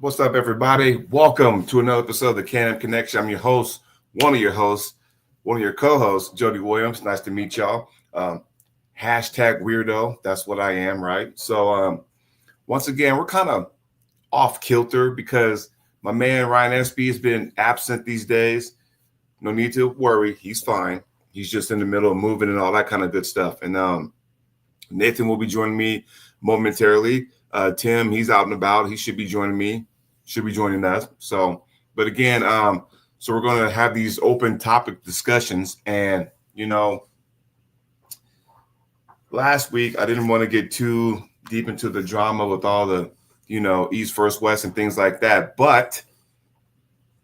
What's up, everybody? Welcome to another episode of the Can Connection. I'm your host, one of your hosts, one of your co-hosts, Jody Williams. Nice to meet y'all. Hashtag weirdo. That's what I am, right? So, once again, we're kind of off kilter because my man Ryan SB has been absent these days. No need to worry. He's fine. He's just in the middle of moving and all that kind of good stuff. And Nathan will be joining me momentarily. Tim, he's out and about. He should be joining me. Should be joining us. So we're going to have these open topic discussions. And, last week I didn't want to get too deep into the drama with all the, East versus West and things like that. But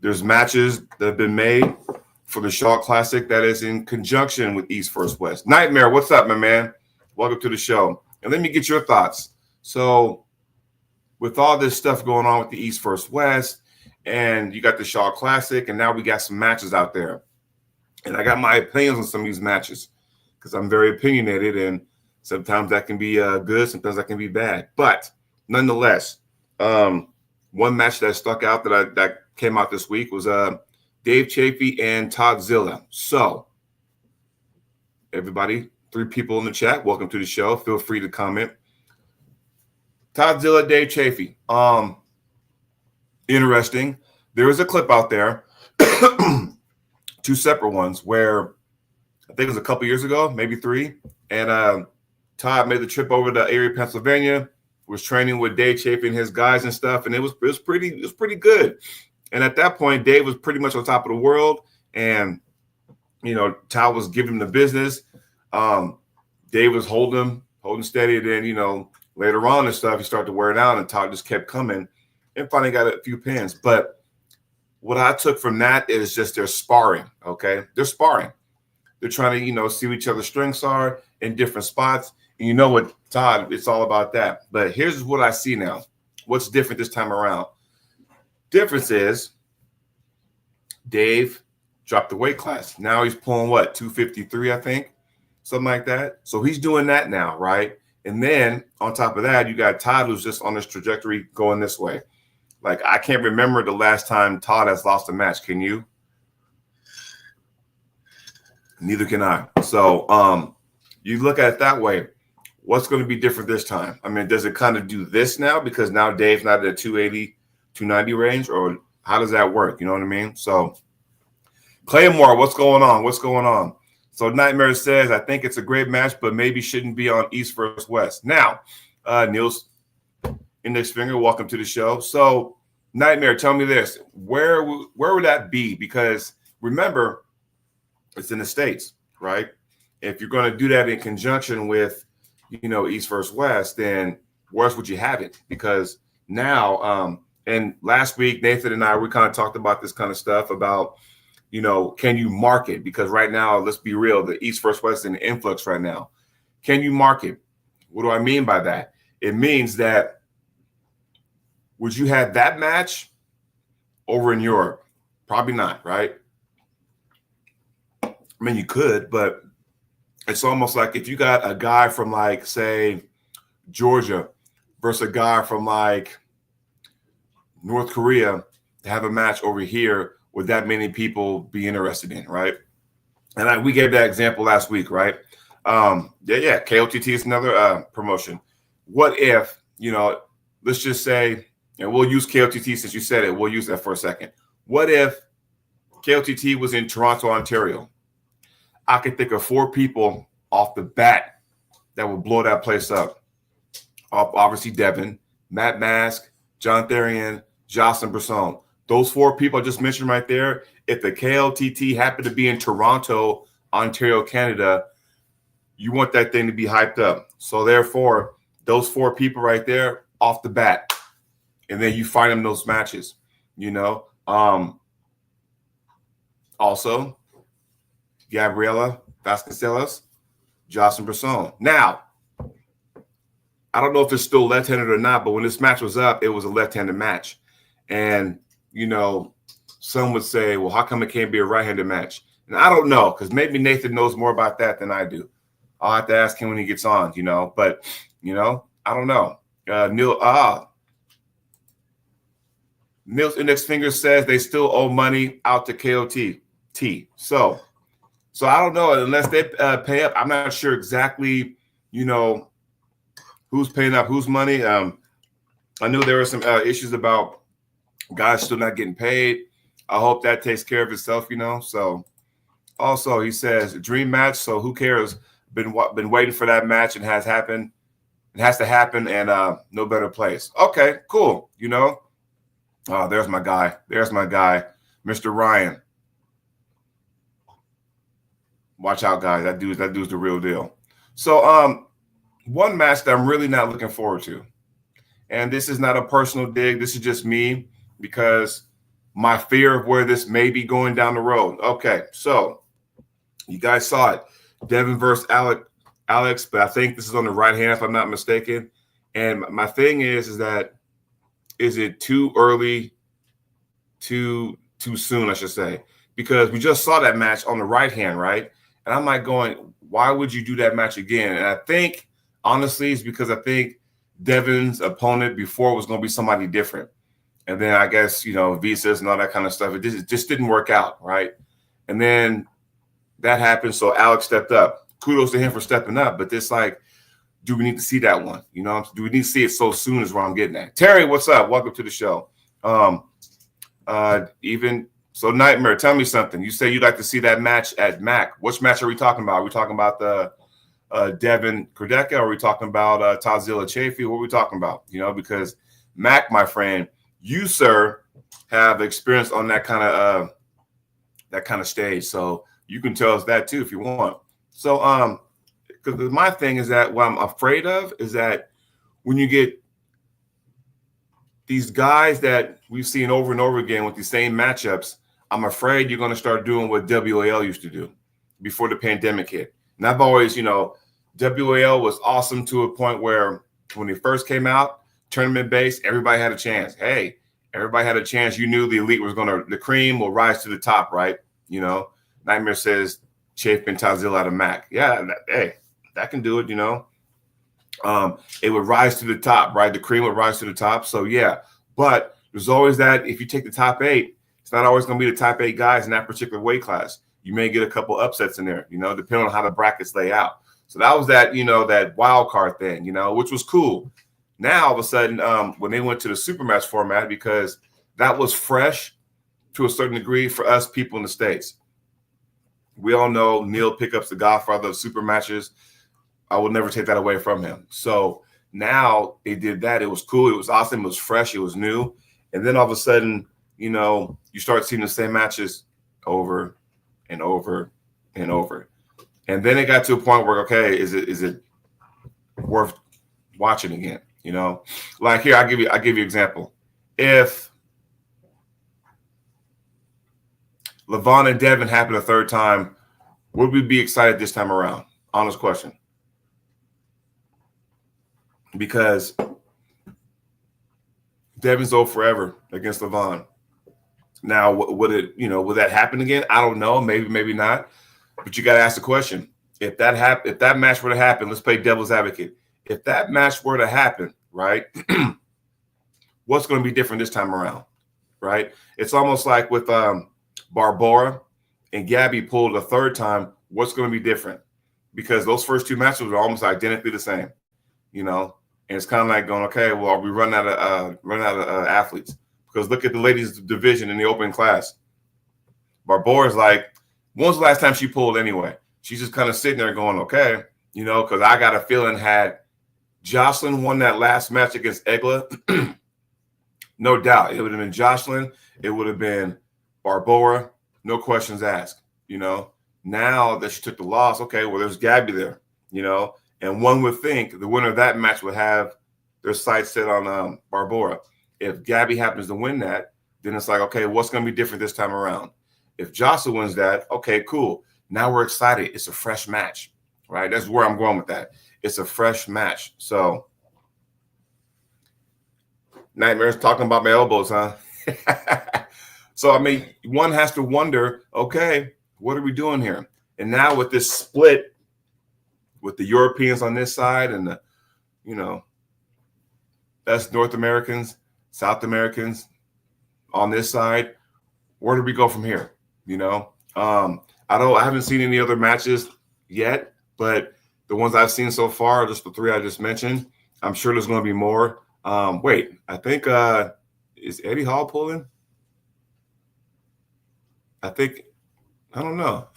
there's matches that have been made for the Shaw Classic that is in conjunction with East versus West. Nightmare, what's up, my man? Welcome to the show. And let me get your thoughts. So, with all this stuff going on with the East versus West, and you got the Shaw Classic, and now we got some matches out there. And I got my opinions on some of these matches because I'm very opinionated, and sometimes that can be good, sometimes that can be bad. But nonetheless, one match that stuck out that came out this week was Dave Chafee and Todd Zilla. So, everybody, 3 people in the chat, welcome to the show. Feel free to comment. Todd Zilla, Dave Chafee. Interesting. There was a clip out there, 2 separate ones, where I think it was a couple years ago, maybe 3, and Todd made the trip over to Erie, Pennsylvania, was training with Dave Chafee and his guys and stuff, and it was pretty good. And at that point, Dave was pretty much on top of the world, and Todd was giving him the business. Dave was holding steady, and then later on and stuff, he started to wear it out, and Todd just kept coming and finally got a few pins. But what I took from that is just they're sparring, okay? They're sparring. They're trying to, see what each other's strengths are in different spots. And you know what, Todd, it's all about that. But here's what I see now. What's different this time around? Difference is Dave dropped the weight class. Now he's pulling, 253, I think? Something like that. So he's doing that now, right? And then on top of that, you got Todd, who's just on this trajectory going this way. Like, I can't remember the last time Todd has lost a match. Can you? Neither can I. So you look at it that way. What's going to be different this time? I mean, does it kind of do this now because now Dave's not at the 280, 290 range? Or how does that work? You know what I mean? So Claymore, what's going on? What's going on? So Nightmare says, I think it's a great match, but maybe shouldn't be on East versus West. Now, Niels Index Finger, welcome to the show. So Nightmare, tell me this. Where would that be? Because remember, it's in the States, right? If you're going to do that in conjunction with, East versus West, then where else would you have it? Because now, and last week, Nathan and we kind of talked about this kind of stuff about, can you market? Because right now, let's be real, the East versus West is in influx right now. Can you market? What do I mean by that? It means that would you have that match over in Europe? Probably not, right? I mean, you could, but it's almost like if you got a guy from, like, say, Georgia versus a guy from, like, North Korea to have a match over here, would that many people be interested in, right? And we gave that example last week, right? KOTT is another promotion. What if, let's just say, and we'll use KOTT since you said it. We'll use that for a second. What if KOTT was in Toronto, Ontario? I could think of 4 people off the bat that would blow that place up. Obviously, Devin, Matt Mask, John Therian, Jocelyn Brisson. Those 4 people I just mentioned right there, if the KLTT happened to be in Toronto, Ontario, Canada, you want that thing to be hyped up. So therefore, those 4 people right there off the bat, and then you find them those matches, Also, Gabriela Vasconcelos, Jocelyn Brisson. Now, I don't know if it's still left-handed or not, but when this match was up, it was a left-handed match. And some would say, well, how come it can't be a right-handed match? And I don't know, because maybe Nathan knows more about that than I do. I'll have to ask him when he gets on, But, I don't know. Mills Index Finger says they still owe money out to KOT. So I don't know, unless they pay up. I'm not sure exactly, who's paying up whose money. I knew there were some issues about guys still not getting paid. I hope that takes care of itself, So also he says dream match. So who cares? Been waiting for that match and has happened. It has to happen, and no better place. Okay, cool. Oh, there's my guy. There's my guy, Mr. Ryan. Watch out, guys. That dude's the real deal. So one match that I'm really not looking forward to, and this is not a personal dig. This is just me because my fear of where this may be going down the road. Okay, so you guys saw it. Devin versus Alex, but I think this is on the right hand if I'm not mistaken. And my thing is that is it too early, too soon, I should say, because we just saw that match on the right hand, right? And I'm like going, why would you do that match again? And I think, honestly, it's because I think Devin's opponent before was going to be somebody different. And then I guess, visas and all that kind of stuff, it just didn't work out, right? And then that happened, so Alex stepped up. Kudos to him for stepping up, but this do we need to see that one? Do we need to see it so soon is where I'm getting at. Terry, what's up? Welcome to the show. Even so, Nightmare, tell me something. You say you'd like to see that match at MAC. Which match are we talking about? Are we talking about the Devin Kurdeka? Or are we talking about Tazila Chafee? What are we talking about? Because MAC, my friend, you, sir, have experience on that kind of stage. So you can tell us that too if you want. So because my thing is that what I'm afraid of is that when you get these guys that we've seen over and over again with the same matchups, I'm afraid you're going to start doing what WAL used to do before the pandemic hit. And I've always, WAL was awesome to a point where when it first came out, tournament based, everybody had a chance. Hey, everybody had a chance. You knew the elite was the cream will rise to the top, right? Nightmare says Chafee and Tazil out of MAC. Yeah, that can do it, It would rise to the top, right? The cream would rise to the top. So, yeah. But there's always that if you take the top 8, it's not always going to be the top 8 guys in that particular weight class. You may get a couple upsets in there, depending on how the brackets lay out. So that was that, that wild card thing, which was cool. Now, all of a sudden, when they went to the super match format, because that was fresh to a certain degree for us people in the States. We all know Neil Pickup's the godfather of super matches. I will never take that away from him. So now they did that. It was cool. It was awesome. It was fresh. It was new. And then all of a sudden, you start seeing the same matches over and over and over. And then it got to a point where, okay, is it worth watching again? Like here, I'll give you an example. If Levon and Devin happen a third time, would we be excited this time around? Honest question. Because Devin's old forever against Levon. Now, would that happen again? I don't know. Maybe, maybe not. But you got to ask the question. If that match were to happen, let's play devil's advocate. If that match were to happen, right, what's going to be different this time around, right? It's almost like with Barbora and Gabby pulled a third time. What's going to be different? Because those first 2 matches were almost identically the same, and it's kind of like going, okay, well, are we running out of athletes? Because look at the ladies' division in the open class. Barbora's like, when was the last time she pulled anyway? She's just kind of sitting there going, okay, because I got a feeling had Jocelyn won that last match against Egla, no doubt. It would have been Jocelyn. It would have been Barbora. No questions asked, Now that she took the loss, okay, well, there's Gabby there, And one would think the winner of that match would have their sights set on Barbora. If Gabby happens to win that, then it's like, okay, what's going to be different this time around? If Jocelyn wins that, okay, cool. Now we're excited. It's a fresh match, right? That's where I'm going with that. It's a fresh match. So, Nightmare's talking about my elbows, huh? So, I mean, one has to wonder, okay, what are we doing here? And now with this split with the Europeans on this side and the, us North Americans, South Americans, on this side. Where do we go from here? You know, I haven't seen any other matches yet, but the ones I've seen so far are just the three I just mentioned. I'm sure there's going to be more. Wait, I think is Eddie Hall pulling? I don't know.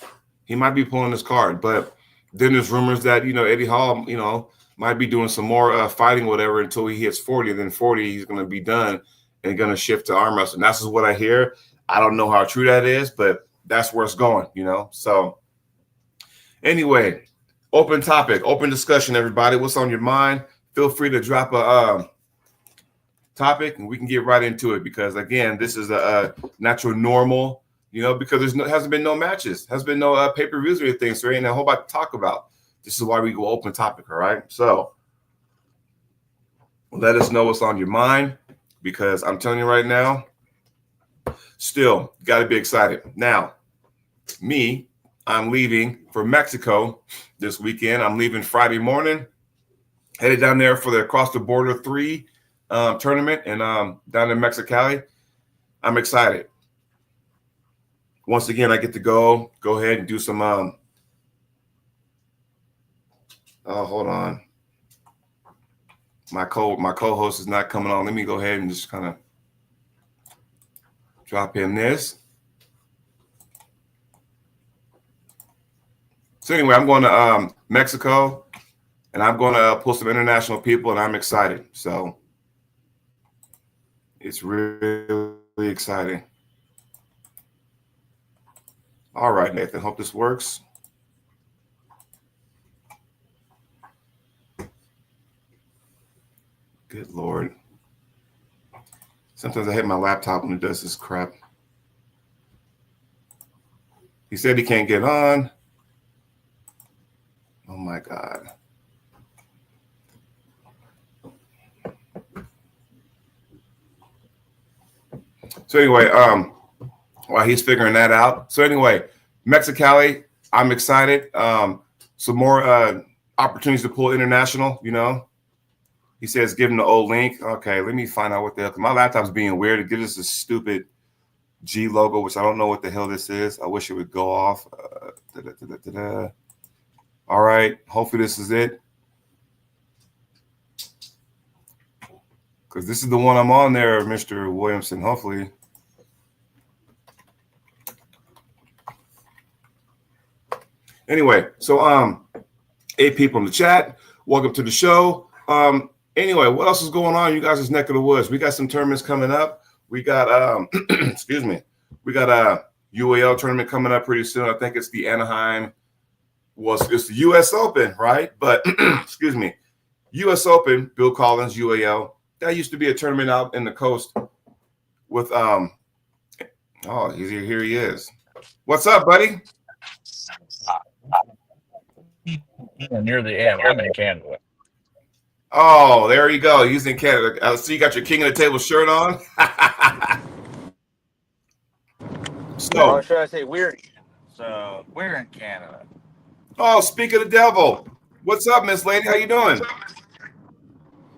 He might be pulling his card, but then there's rumors that, Eddie Hall, might be doing some more fighting, whatever, until he hits 40. And then 40, he's going to be done and going to shift to arm wrestling. That's just what I hear. I don't know how true that is, but that's where it's going, So anyway, open topic, open discussion, everybody. What's on your mind? Feel free to drop a topic and we can get right into it because, again, this is a natural normal, because hasn't been no matches, has been no pay-per-views or anything, so there ain't a whole lot to talk about. This is why we go open topic, all right? So let us know what's on your mind because I'm telling you right now, still got to be excited. Now, I'm leaving for Mexico this weekend. I'm leaving Friday morning, headed down there for the Across the Border 3 tournament and down in Mexicali. I'm excited. Once again, I get to go ahead and do some hold on. My co-host is not coming on. Let me go ahead and just kind of drop in this. So anyway, I'm going to Mexico, and I'm going to pull some international people, and I'm excited. So it's really exciting. All right, Nathan. Hope this works. Good Lord. Sometimes I hit my laptop when it does this crap. He said he can't get on. Oh my God. So anyway, while he's figuring that out. So anyway, Mexicali, I'm excited. Some more opportunities to pull international, He says, give him the old link. Okay, let me find out what the hell. My laptop's being weird. It gives us a stupid G logo, which I don't know what the hell this is. I wish it would go off. All right, hopefully this is it. Because this is the one I'm on there, Mr. Williamson, hopefully. Anyway, so 8 people in the chat. Welcome to the show. Anyway, what else is going on? You guys' neck of the woods. We got some tournaments coming up. We got excuse me. We got a UAL tournament coming up pretty soon. I think it's the Anaheim. It's the US Open, right? But excuse me. US Open, Bill Collins, UAL. That used to be a tournament out in the coast with here he is. What's up, buddy? Near the end. I'm in Canada. Oh, there you go. He's in Canada. I see you got your King of the Table shirt on. So, should I say we're in Canada. Oh, speak of the devil. What's up, Miss Lady? How you doing?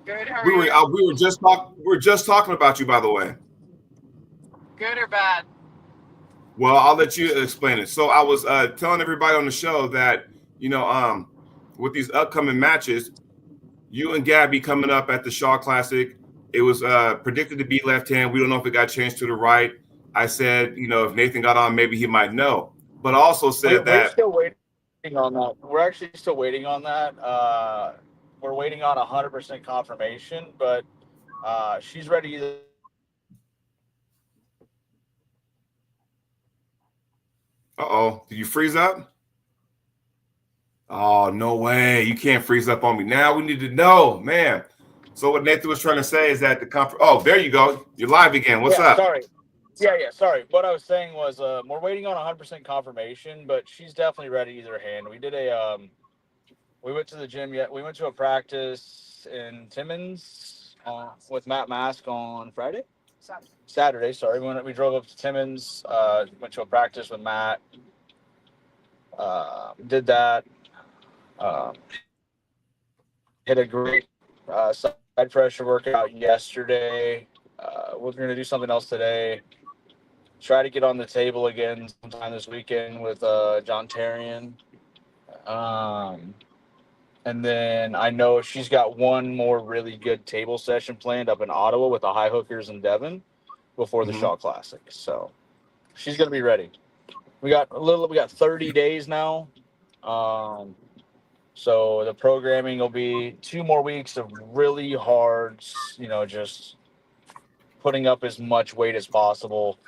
Good. How are you? We were just talking about you, by the way. Good or bad? Well, I'll let you explain it. So I was telling everybody on the show that with these upcoming matches, you and Gabby coming up at the Shaw Classic. It was predicted to be left hand. We don't know if it got changed to the right. I said, if Nathan got on, maybe he might know. But I also said that we're still waiting on that. We're actually still waiting on that. We're waiting on 100% confirmation, but she's ready either. Uh-oh. Did you freeze up? Oh, no way. You can't freeze up on me. Now we need to know, man. So what Nathan was trying to say is that there you go. You're live again. What's up? Sorry. Yeah, sorry. What I was saying was we're waiting on 100% confirmation, but she's definitely ready either hand. We did we went to the gym we went to a practice in Timmins with Matt Mask on Friday? Saturday, sorry. We drove up to Timmins, went to a practice with Matt. Did that. Hit a great side pressure workout yesterday. we're gonna do something else today. Try to get on the table again sometime this weekend with John Tarian. And then I know she's got one more really good table session planned up in Ottawa with the High Hookers and Devon before the Shaw Classic. So she's gonna be ready. We got 30 days now. So the programming will be 2 more weeks of really hard, just putting up as much weight as possible.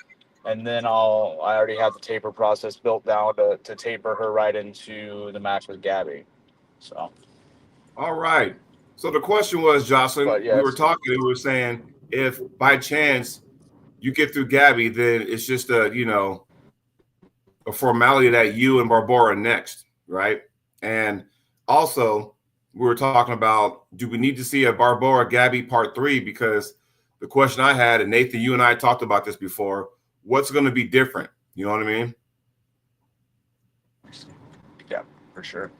And then I already have the taper process built down to taper her right into the match with Gabby. So. All right. So the question was, Jocelyn, Yes. we were talking, we were saying if by chance you get through Gabby, then it's just a formality that you and Barbora are next, right? And also we were talking about, do we need to see a Barbora Gabby part 3? Because the question I had, and Nathan, you and I talked about this before, what's going to be different? You know what I mean? Yeah, for sure.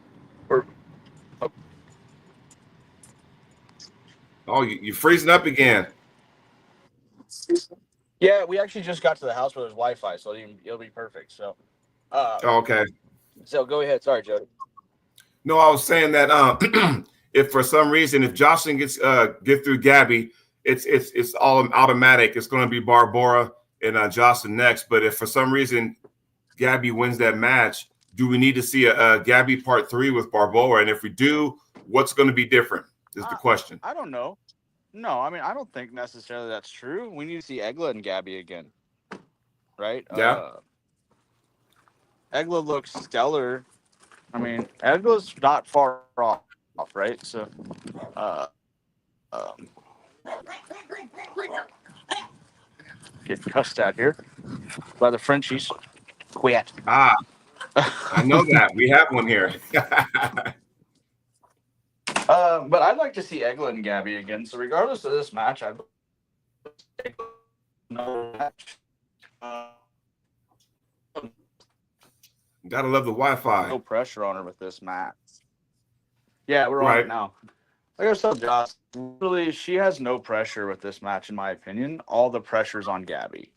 Oh, you're freezing up again. Yeah, we actually just got to the house where there's Wi-Fi, so it'll be perfect. So, okay. So go ahead. Sorry, Jody. No, I was saying that if for some reason, if Jocelyn get through Gabby, it's all automatic. It's going to be Barbora and Jocelyn next. But if for some reason Gabby wins that match, do we need to see a Gabby part 3 with Barbora? And if we do, what's going to be different? Is the question. I don't know. No, I mean, I don't think necessarily that's true. We need to see Egla and Gabby again, right? Yeah. Egla looks stellar. I mean, Egla's not far off, right? So, getting cussed at here by the Frenchies. Quit. I know that. We have one here. But I'd like to see Egla and Gabby again. So regardless of this match, I'd no match. Gotta love the Wi-Fi. No pressure on her with this match. Yeah, we're on it now. Like I said, Josh, really, she has no pressure with this match, in my opinion. All the pressure's on Gabby.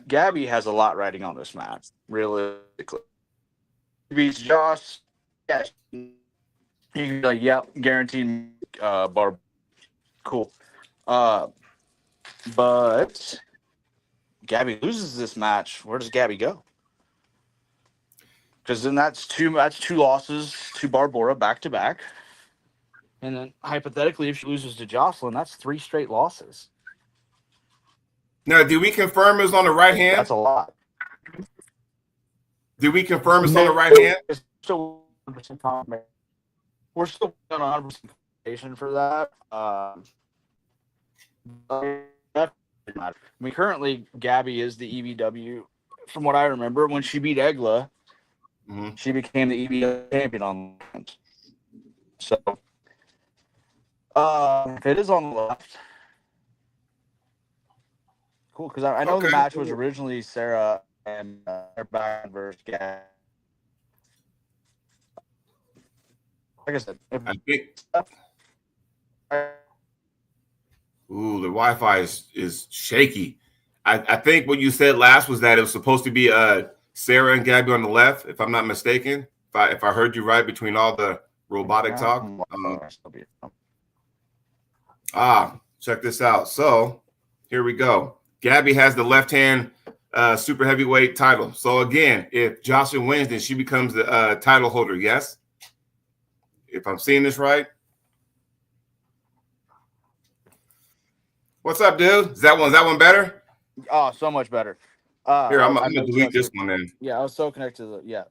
Gabby has a lot riding on this match, realistically. Beats Josh, yeah, you can be like, yep, guaranteed bar. Cool. But Gabby loses this match. Where does Gabby go? Because then that's two losses to Barbora back to back. And then hypothetically, if she loses to Jocelyn, that's 3 straight losses. Now, did we confirm it's on the right hand? That's a lot. Did we confirm it's on the right hand? It's still 100% confirmation. We're still on 100% confirmation for that. I mean, currently, Gabby is the EBW. From what I remember, when she beat Egla, she became the EBW champion on the left. So, if it is on the left, cool. Because I know the match was originally Sarah and back versus Gabby. Like I said, I think. Ooh, the Wi-Fi is shaky. I think what you said last was that it was supposed to be Sarah and Gabby on the left, if I'm not mistaken. If I heard you right between all the robotic talk. Check this out. So here we go. Gabby has the left hand super heavyweight title. So again, if Jocelyn wins, then she becomes the title holder. Yes, if I'm seeing this right. What's up, dude? Is that one better? Oh, so much better. Here, I'm gonna delete this one then. Yeah, I was so connected to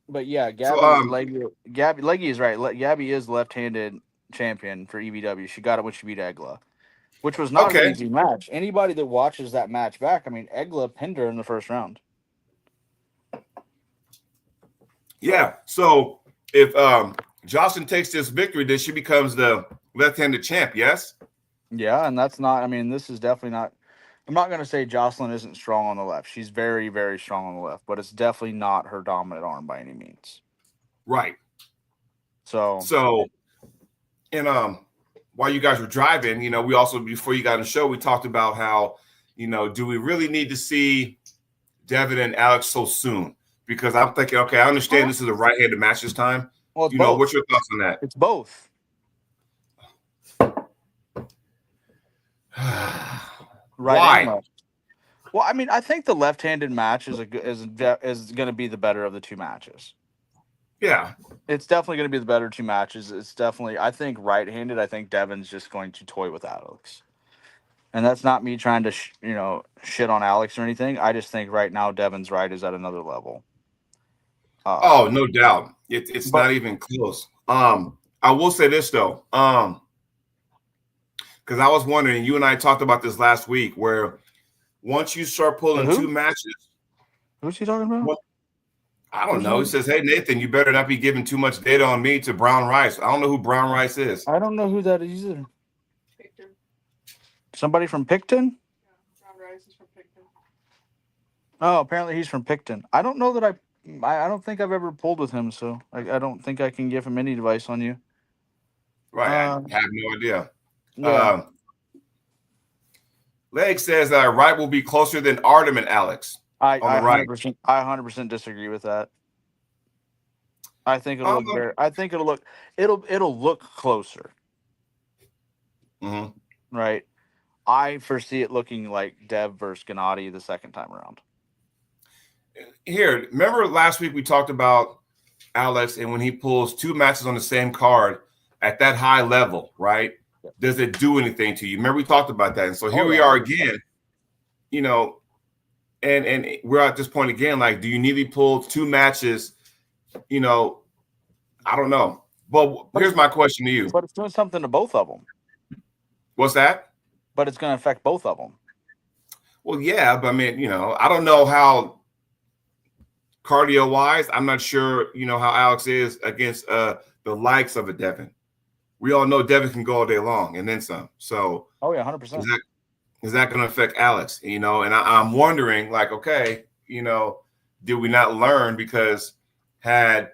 but yeah, Gabby, Leggy is right. Gabby is left-handed champion for EBW. She got it when she beat Egla, which was not an easy match. Anybody that watches that match back, I mean, Egla pinned her in the first round. Yeah. So if Jocelyn takes this victory, then she becomes the left-handed champ. Yes. Yeah, and that's not. I mean, this is definitely not. I'm not going to say Jocelyn isn't strong on the left. She's very, very strong on the left, but it's definitely not her dominant arm by any means. Right. So and while you guys were driving, we also, before you got on the show, we talked about how, do we really need to see Devin and Alex so soon? Because I'm thinking, okay, I understand this is a right-handed match this time. Well, it's both. What's your thoughts on that? It's both. Why? Well, I mean, I think the left-handed match is going to be the better of the two matches. Yeah, it's definitely going to be the better two matches. It's definitely, I think, right-handed. I think Devin's just going to toy with Alex, and that's not me trying to shit on Alex or anything. I just think right now Devin's right is at another level. No doubt. It's not even close. I will say this though, because I was wondering, you and I talked about this last week, where once you start pulling two matches, who's he talking about? I don't know. He says, "Hey Nathan, you better not be giving too much data on me to Brown Rice." I don't know who Brown Rice is. I don't know who that is either. Picton. Somebody from Picton? Yeah, Brown Rice is from Picton. Oh, apparently he's from Picton. I don't know that I don't think I've ever pulled with him, so I don't think I can give him any advice on you. Right, I have no idea. Yeah. Leg says that Wright will be closer than Artem and Alex. I 100% disagree with that. I think it'll look very. I think it'll look closer. Mm-hmm. Right. I foresee it looking like Dev versus Gennady the second time around. Here, remember last week we talked about Alex, and when he pulls two matches on the same card at that high level, right? Yep. Does it do anything to you? Remember we talked about that, and so here we are again. And we're at this point again. Like, do you need to pull two matches? I don't know. But here's my question to you. But it's doing something to both of them. What's that? But it's going to affect both of them. Well, yeah, but I mean, I don't know how cardio-wise. I'm not sure, how Alex is against the likes of a Devin. We all know Devin can go all day long and then some. So, oh yeah, 100%. Is that going to affect Alex? And I'm wondering, like, okay, did we not learn? Because had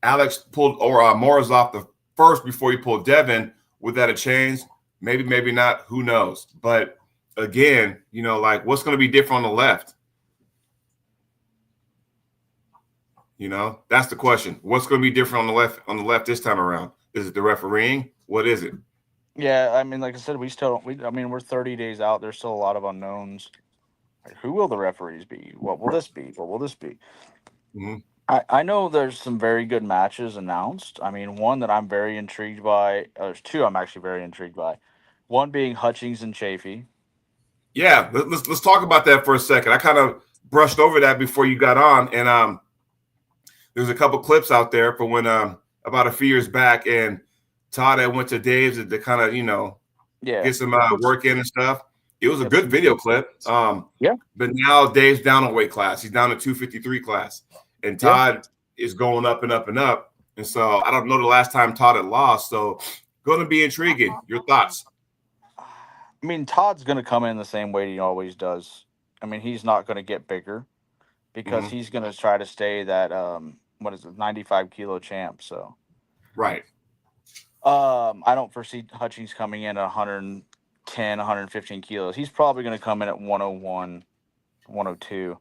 Alex pulled or Morozov the first before he pulled Devin, would that have changed? Maybe, maybe not. Who knows? But again, like, what's going to be different on the left? That's the question. What's going to be different on the left this time around? Is it the refereeing? What is it? Yeah, I mean, like I said, we're 30 days out. There's still a lot of unknowns. Like, who will the referees be? What will this be? What will this be? Mm-hmm. I know there's some very good matches announced. I mean, one that I'm very intrigued by. There's two I'm actually very intrigued by. One being Hutchings and Chafee. Yeah, let's talk about that for a second. I kind of brushed over that before you got on, and there's a couple clips out there from when about a few years back, and Todd had went to Dave's to kind of get some work in and stuff. It was a good video clip. Yeah. But now Dave's down a weight class. He's down to 253 class, and Todd is going up and up and up. And so I don't know the last time Todd had lost. So going to be intriguing. Your thoughts? I mean, Todd's going to come in the same way he always does. I mean, he's not going to get bigger because he's going to try to stay that 95 kilo champ. So right. I don't foresee Hutchings coming in at 110, 115 kilos. He's probably going to come in at 101, 102.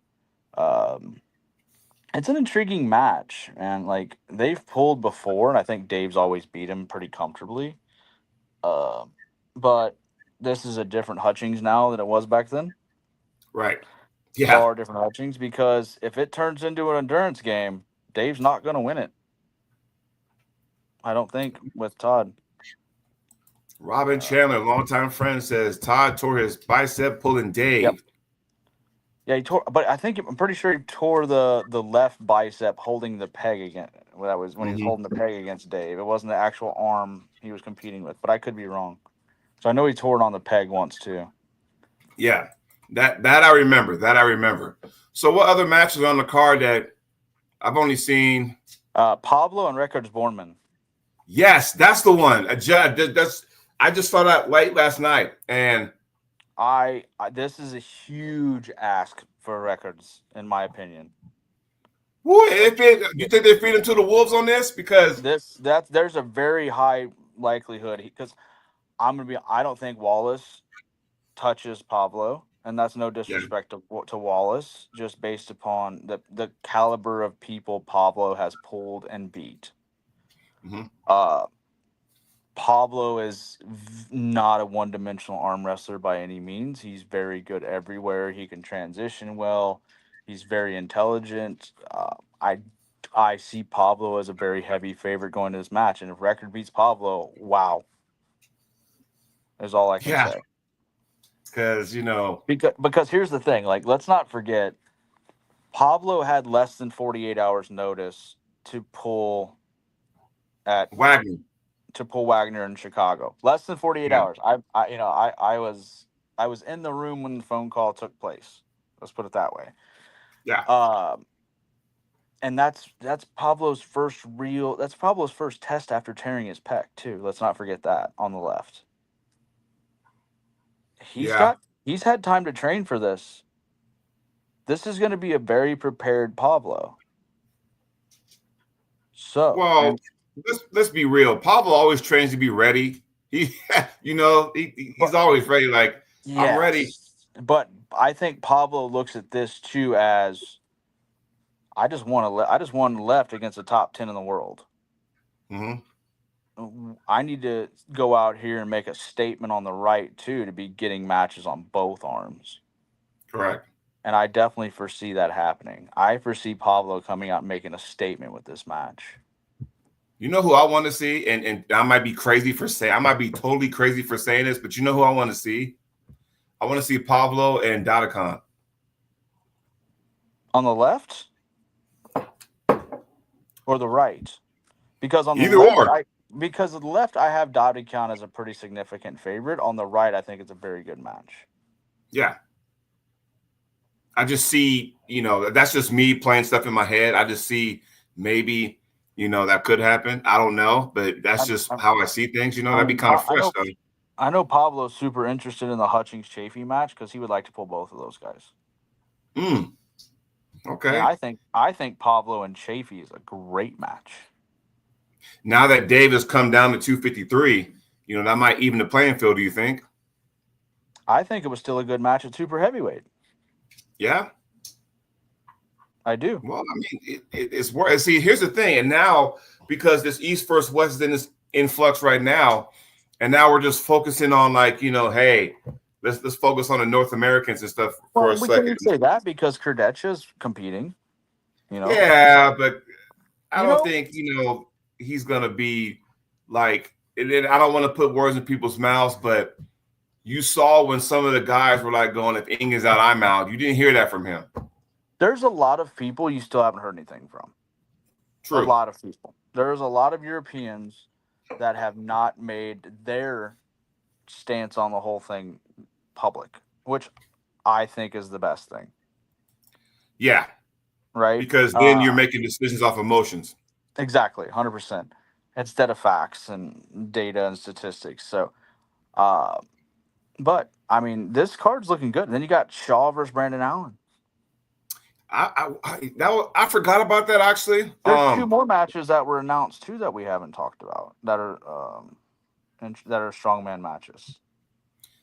It's an intriguing match, and like they've pulled before, and I think Dave's always beat him pretty comfortably. But this is a different Hutchings now than it was back then. Right. Yeah. Far different Hutchings, because if it turns into an endurance game, Dave's not going to win it. I don't think with Todd. Robin Chandler, longtime friend, says Todd tore his bicep pulling Dave. Yep. Yeah, he tore, but I'm pretty sure he tore the left bicep holding the peg again. Well, that was when he was holding the peg against Dave. It wasn't the actual arm he was competing with, but I could be wrong. So I know he tore it on the peg once too. Yeah, that I remember. So what other matches on the card that I've only seen? Pablo and Records Bornman. Yes, that's the one. I just saw that late last night, and this is a huge ask for Records, in my opinion. You think they feed him to the wolves on this? Because there's a very high likelihood, because I don't think Wallace touches Pablo, and that's no Yeah. disrespect to Wallace, just based upon the caliber of people Pablo has pulled and beat. Mhm. Pablo is not a one-dimensional arm wrestler by any means. He's very good everywhere. He can transition well. He's very intelligent. I see Pablo as a very heavy favorite going to this match, and if record beats Pablo, wow, is all I can Yeah. say. Because, Because here's the thing, like, let's not forget, Pablo had less than 48 hours notice to pull Wagner. Wagner in Chicago. Less than 48 Yeah. hours. I was in the room when the phone call took place. Let's put it that way. Yeah. And that's Pablo's first test after tearing his pec too. Let's not forget that on the left. Yeah. He's had time to train for this. This is going to be a very prepared Pablo. So, Well, let's be real. Pablo always trains to be ready. He's always ready. Like, I'm ready. But I think Pablo looks at this too as I just won left against the top 10 in the world. Mm-hmm. I need to go out here and make a statement on the right too to be getting matches on both arms. Correct. And I definitely foresee that happening. I foresee Pablo coming out and making a statement with this match. You know who I want to see, and I might be totally crazy for saying this, but you know who I want to see? I want to see Pablo and Dadakan. On the left or the right? Because on the Either left, or. because of the left, I have Dadakan as a pretty significant favorite. On the right, I think it's a very good match. Yeah. I just see, that's just me playing stuff in my head. I just see maybe, that could happen. I don't know, but that's just how I see things. That'd be kind of fresh, though. I know Pablo's super interested in the Hutchings-Chafee match because he would like to pull both of those guys. Okay. And I think Pablo and Chafee is a great match. Now that Dave has come down to 253, that might even the playing field, do you think? I think it was still a good match at super heavyweight. Yeah? I do. Well, I mean, it's worth. See, here's the thing. And now, because this East versus West is in this influx right now, and now we're just focusing on, like, hey, let's focus on the North Americans and stuff for a second. We can say that because Kurdecha's competing, Yeah, but I don't think, he's going to be like, and I don't want to put words in people's mouths, but you saw when some of the guys were like going, if Ing is out, I'm out. You didn't hear that from him. There's a lot of people you still haven't heard anything from. True. A lot of people. There's a lot of Europeans that have not made their stance on the whole thing public, which I think is the best thing. Yeah. Right? Because then you're making decisions off emotions. Exactly, 100%. Instead of facts and data and statistics. So, but, I mean, this card's looking good. And then you got Shaw versus Brandon Allen. I forgot about that, actually. There's two more matches that were announced, too, that we haven't talked about that are strongman matches.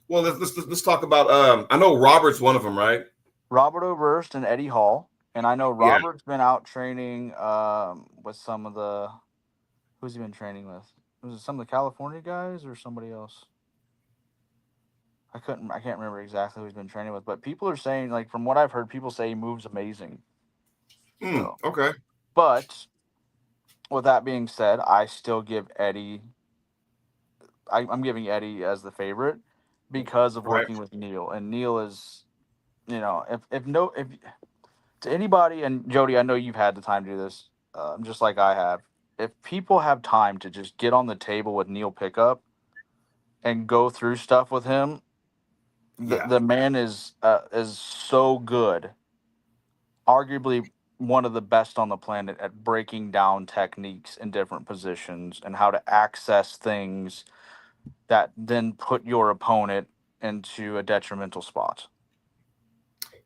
Well, let's talk about. I know Robert's one of them, right? Robert Oberst and Eddie Hall, and I know Robert's been out training with some of the. Who's he been training with? Was it some of the California guys or somebody else? I can't remember exactly who he's been training with, but people are saying, like, from what I've heard, people say he moves amazing. So, okay. But with that being said, I still give Eddie. I'm giving Eddie as the favorite because of working with Neil, and Neil is, if to anybody, and Jody, I know you've had the time to do this, just like I have. If people have time to just get on the table with Neil Pickup and go through stuff with him, the man is so good, arguably one of the best on the planet at breaking down techniques in different positions and how to access things that then put your opponent into a detrimental spot.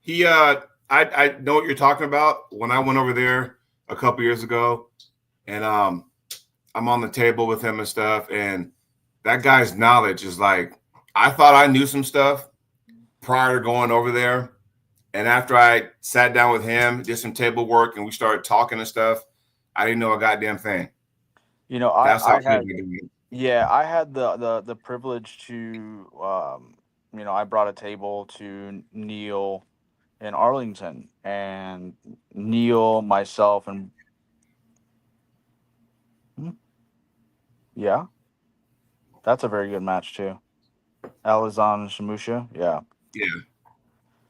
I know what you're talking about. When I went over there a couple years ago, and I'm on the table with him and stuff, and that guy's knowledge is like, I thought I knew some stuff prior to going over there. And after I sat down with him, did some table work, and we started talking and stuff, I didn't know a goddamn thing. You know, That's how I good had we do it. yeah, I had the privilege to you know, I brought a table to Neil in Arlington, and Neil, myself, and hmm, yeah, that's a very good match too. Alizan and Shamusha, yeah. Yeah.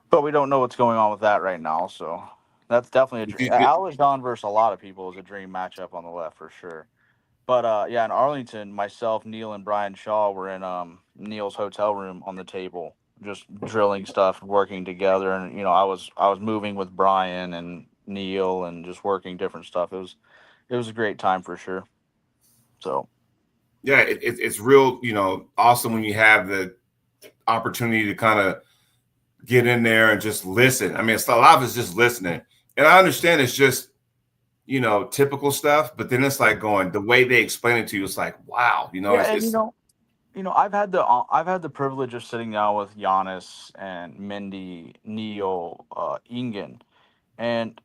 But we don't know what's going on with that right now, so that's definitely a dream. Alizan versus a lot of people is a dream matchup on the left for sure. But yeah, in Arlington, myself, Neil, and Brian Shaw were in Neil's hotel room on the table, just drilling stuff, working together, and you know, I was moving with Brian and Neil and just working different stuff. It was a great time for sure. So Yeah, it's real, awesome when you have the opportunity to kind of get in there and just listen. I mean, it's a lot of it's just listening. And I understand it's just, typical stuff, but then it's like going the way they explain it to you, it's like, wow, yeah, and it's I've had the privilege of sitting down with Giannis and Mindy, Neil, Ingen, and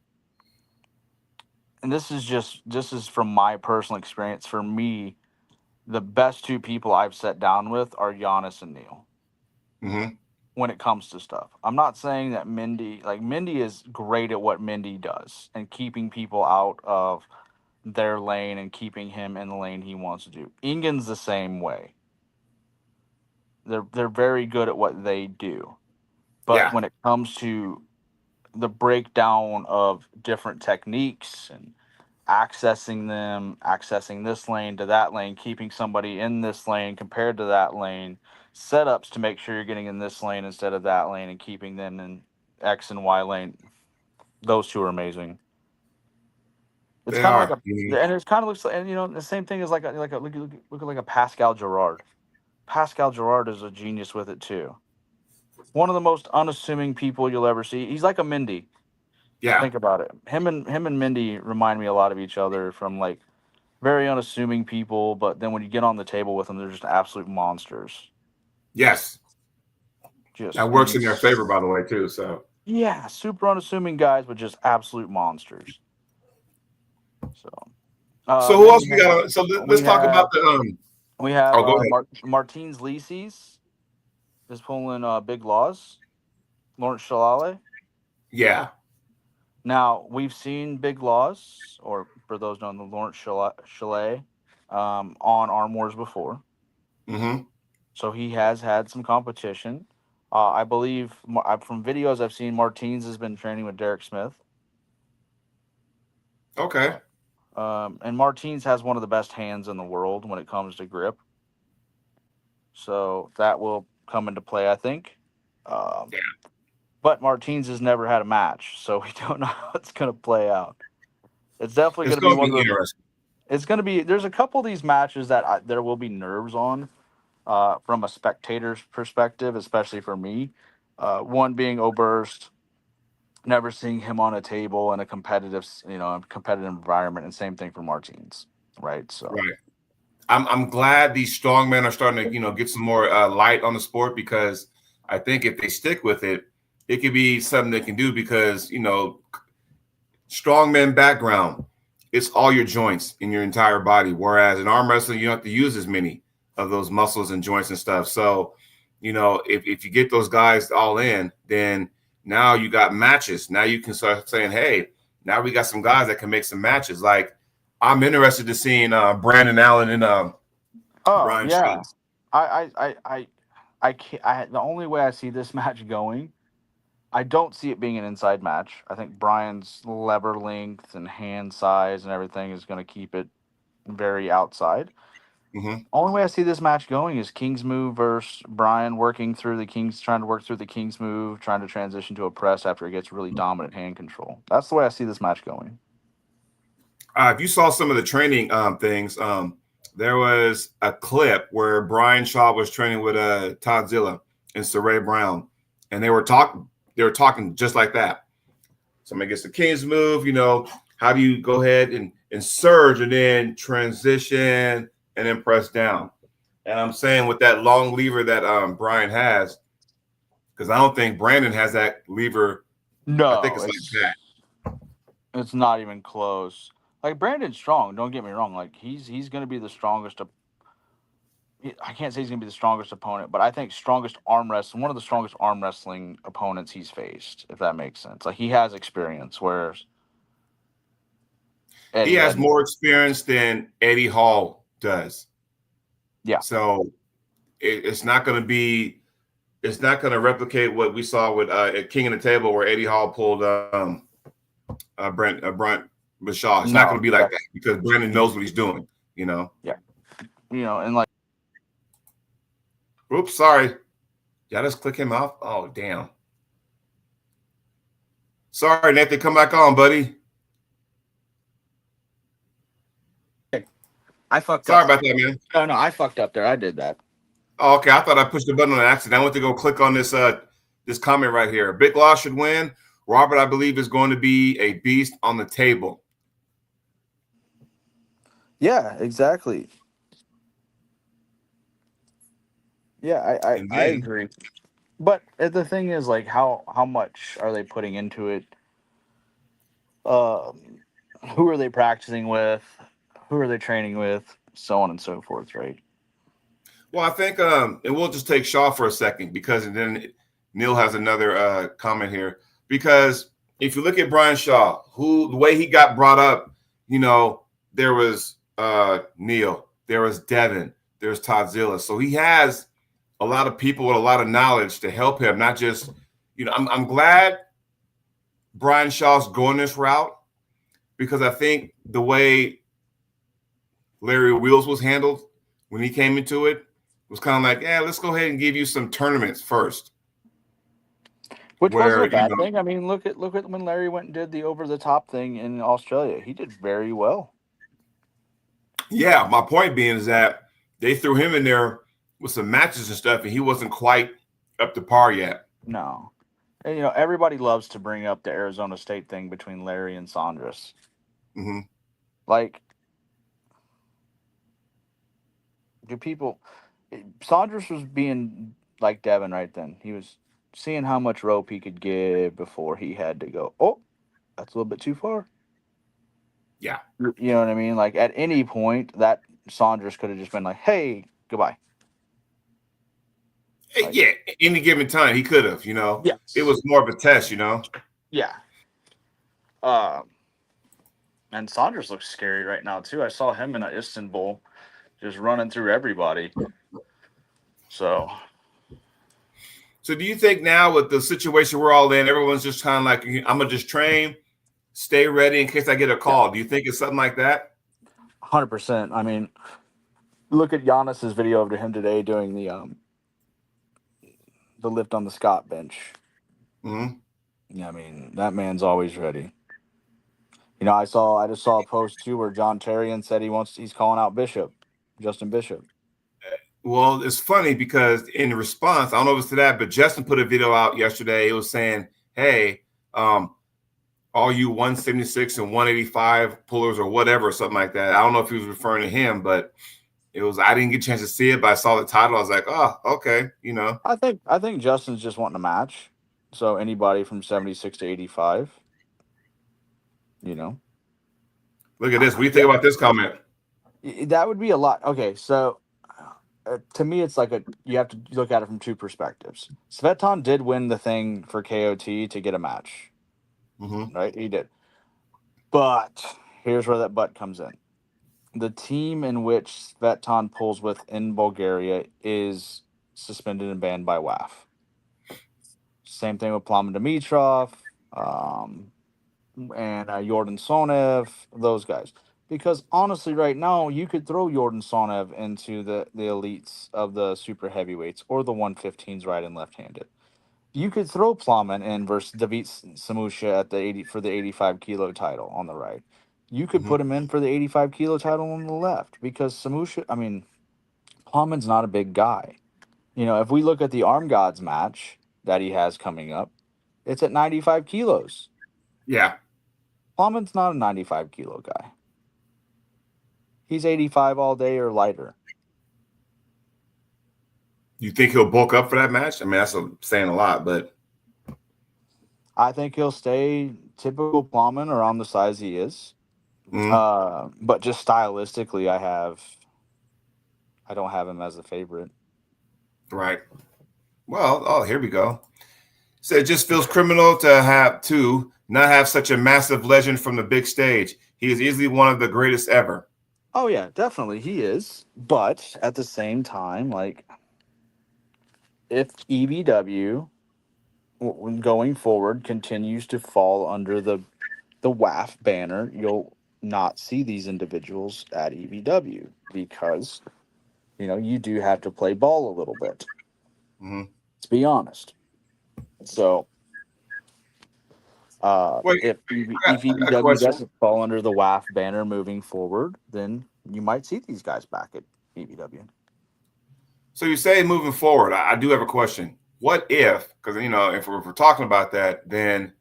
this is from my personal experience. For me, the best two people I've sat down with are Giannis and Neil mm-hmm. when it comes to stuff. I'm not saying that Mindy is great at what Mindy does and keeping people out of their lane and keeping him in the lane he wants to do. Ingen's the same way. They're very good at what they do. But Yeah. when it comes to the breakdown of different techniques and accessing this lane to that lane, keeping somebody in this lane compared to that lane, setups to make sure you're getting in this lane instead of that lane and keeping them in X and Y lane. Those two are amazing. It's They kind of like are. a, and it's kind of looks like, and you know, the same thing is look at like a Pascal Gerard. Pascal Gerard is a genius with it too. One of the most unassuming people you'll ever see. He's like a Mindy. Yeah. Think about it. Him and Mindy remind me a lot of each other from like very unassuming people, but then when you get on the table with them, they're just absolute monsters. Yes. Just That works in their favor, by the way, too. So yeah, super unassuming guys, but just absolute monsters. So, who then else we got? So we let's talk about have the we have oh, go ahead. Martins Lisis is pulling Big Laws, Lawrence Shalale. Yeah. Now we've seen Big Laws, or for those known, the Lawrence Chalet, on Arm Wars before. Mm-hmm. So he has had some competition. I believe from videos I've seen, Martins has been training with Derek Smith. Okay. And Martins has one of the best hands in the world when it comes to grip. So that will come into play, I think. Yeah. But Martins has never had a match, so we don't know how it's going to play out. It's definitely It's going to be going to one be of those. interesting. It's going to be. There's a couple of these matches that there will be nerves on. From a spectator's perspective, especially for me. One being Oberst, never seeing him on a table in a competitive environment, and same thing for Martins, right? So, Right. I'm glad these strong men are starting to get some more light on the sport, because I think if they stick with it, it could be something they can do, because strongman background, it's all your joints in your entire body. Whereas in arm wrestling, you don't have to use as many of those muscles and joints and stuff. So, if you get those guys all in, then now you got matches. Now you can start saying, hey, now we got some guys that can make some matches. Like, I'm interested to seeing Brandon Allen and oh Brian Shaw. yeah, I can't. The only way I see this match going, I don't see it being an inside match. I think Brian's lever length and hand size and everything is going to keep it very outside. Mm-hmm. Only way I see this match going is King's move versus Brian trying to work through the King's move, trying to transition to a press after he gets really dominant hand control. That's the way I see this match going. If you saw some of the training things, there was a clip where Brian Shaw was training with Todd Zilla and Saray Brown, and they were talking. They were talking just like that. Somebody gets the King's move. How do you go ahead and surge and then transition and then press down? And I'm saying with that long lever that Brian has, because I don't think Brandon has that lever. I think No, it's like that. it's not even close. Like Brandon's strong. Don't get me wrong. Like he's going to be the strongest. I can't say he's going to be the strongest opponent, but I think strongest arm wrestling, one of the strongest arm wrestling opponents he's faced, if that makes sense. Like he has experience, whereas He Eddie has hadn't. more experience than Eddie Hall does. Yeah. So it's not going to be. It's not going to replicate what we saw with at King of the Table, where Eddie Hall pulled Brent Bashaw. It's not going No. to be like that because Brandon knows what he's doing. You know. Yeah. And like. Oops, sorry. Did I just click him off? Oh, damn. Sorry, Nathan. Come back on, buddy. I fucked Sorry up. about that, man. No, I fucked up there. I did that. Oh, okay. I thought I pushed the button on accident. I went to go click on this this comment right here. Big Law should win. Robert, I believe, is going to be a beast on the table. Yeah, exactly. Yeah, I agree. But the thing is, like, how much are they putting into it? Who are they practicing with? Who are they training with? So on and so forth, right? Well, I think, and we'll just take Shaw for a second because then Neil has another comment here. Because if you look at Brian Shaw, the way he got brought up, there was Neil, there was Devin, there's Todd Zilla. So he has a lot of people with a lot of knowledge to help him. Not just, I'm glad Brian Shaw's going this route because I think the way Larry Wheels was handled when he came into it was kind of like, yeah, let's go ahead and give you some tournaments first. Which wasn't a bad thing. I mean, look at when Larry went and did the over the top thing in Australia. He did very well. Yeah, my point being is that they threw him in there with some matches and stuff, and he wasn't quite up to par yet. No. And, everybody loves to bring up the Arizona State thing between Larry and Saunders. Mm-hmm. Like, Saunders was being like Devin right then. He was seeing how much rope he could give before he had to go, oh, that's a little bit too far. Yeah. You know what I mean? Like, at any point, that Saunders could have just been like, hey, goodbye. Like, yeah, any given time, he could have, Yes. It was more of a test, Yeah. And Saunders looks scary right now, too. I saw him in Istanbul just running through everybody. So do you think now with the situation we're all in, everyone's just kind of like, I'm going to just train, stay ready in case I get a call? Yeah. Do you think it's something like that? 100%. I mean, look at Giannis's video of him today doing the lift on the Scott bench. Mm-hmm. Yeah, I mean, that man's always ready. I just saw a post too where John Terrian said he's calling out Justin Bishop. Well, it's funny because in response, I don't know if it's to that, but Justin put a video out yesterday. It was saying, hey, all you 176 and 185 pullers or whatever, something like that. I don't know if he was referring to him, but I didn't get a chance to see it, but I saw the title. I was like, oh, okay, I think Justin's just wanting a match. So anybody from 76 to 85, Look at this. What do you think about this comment? That would be a lot. Okay, so to me, it's like you have to look at it from two perspectives. Svetan did win the thing for KOT to get a match. Mm-hmm. Right? He did. But here's where that but comes in. The team in which Svetan pulls with in Bulgaria is suspended and banned by WAF. Same thing with Plamen Dimitrov and Jordan Sonev, those guys. Because honestly, right now, you could throw Jordan Sonev into the elites of the super heavyweights or the 115s right and left-handed. You could throw Plamen in versus David Samusha at for the 85 kilo title on the right. You could put him in for the 85 kilo title on the left because Plamen's not a big guy. If we look at the Arm Gods match that he has coming up, it's at 95 kilos. Yeah. Plamen's not a 95 kilo guy. He's 85 all day or lighter. You think he'll bulk up for that match? I mean, that's saying a lot, but I think he'll stay typical Plowman around the size he is. mm, But just stylistically, I don't have him as a favorite. right. Well, oh, here we go. So it just feels criminal to not have such a massive legend from the big stage. He is easily one of the greatest ever. Oh yeah, definitely he is. But at the same time, like if EBW going forward continues to fall under the WAF banner, you'll not see these individuals at EBW because you do have to play ball a little bit. Mm-hmm. Let's be honest. So Wait, if I got a EBW question. doesn't fall under the WAF banner moving forward, then you might see these guys back at EBW. So you say moving forward, I do have a question. What if, because if we're talking about that, then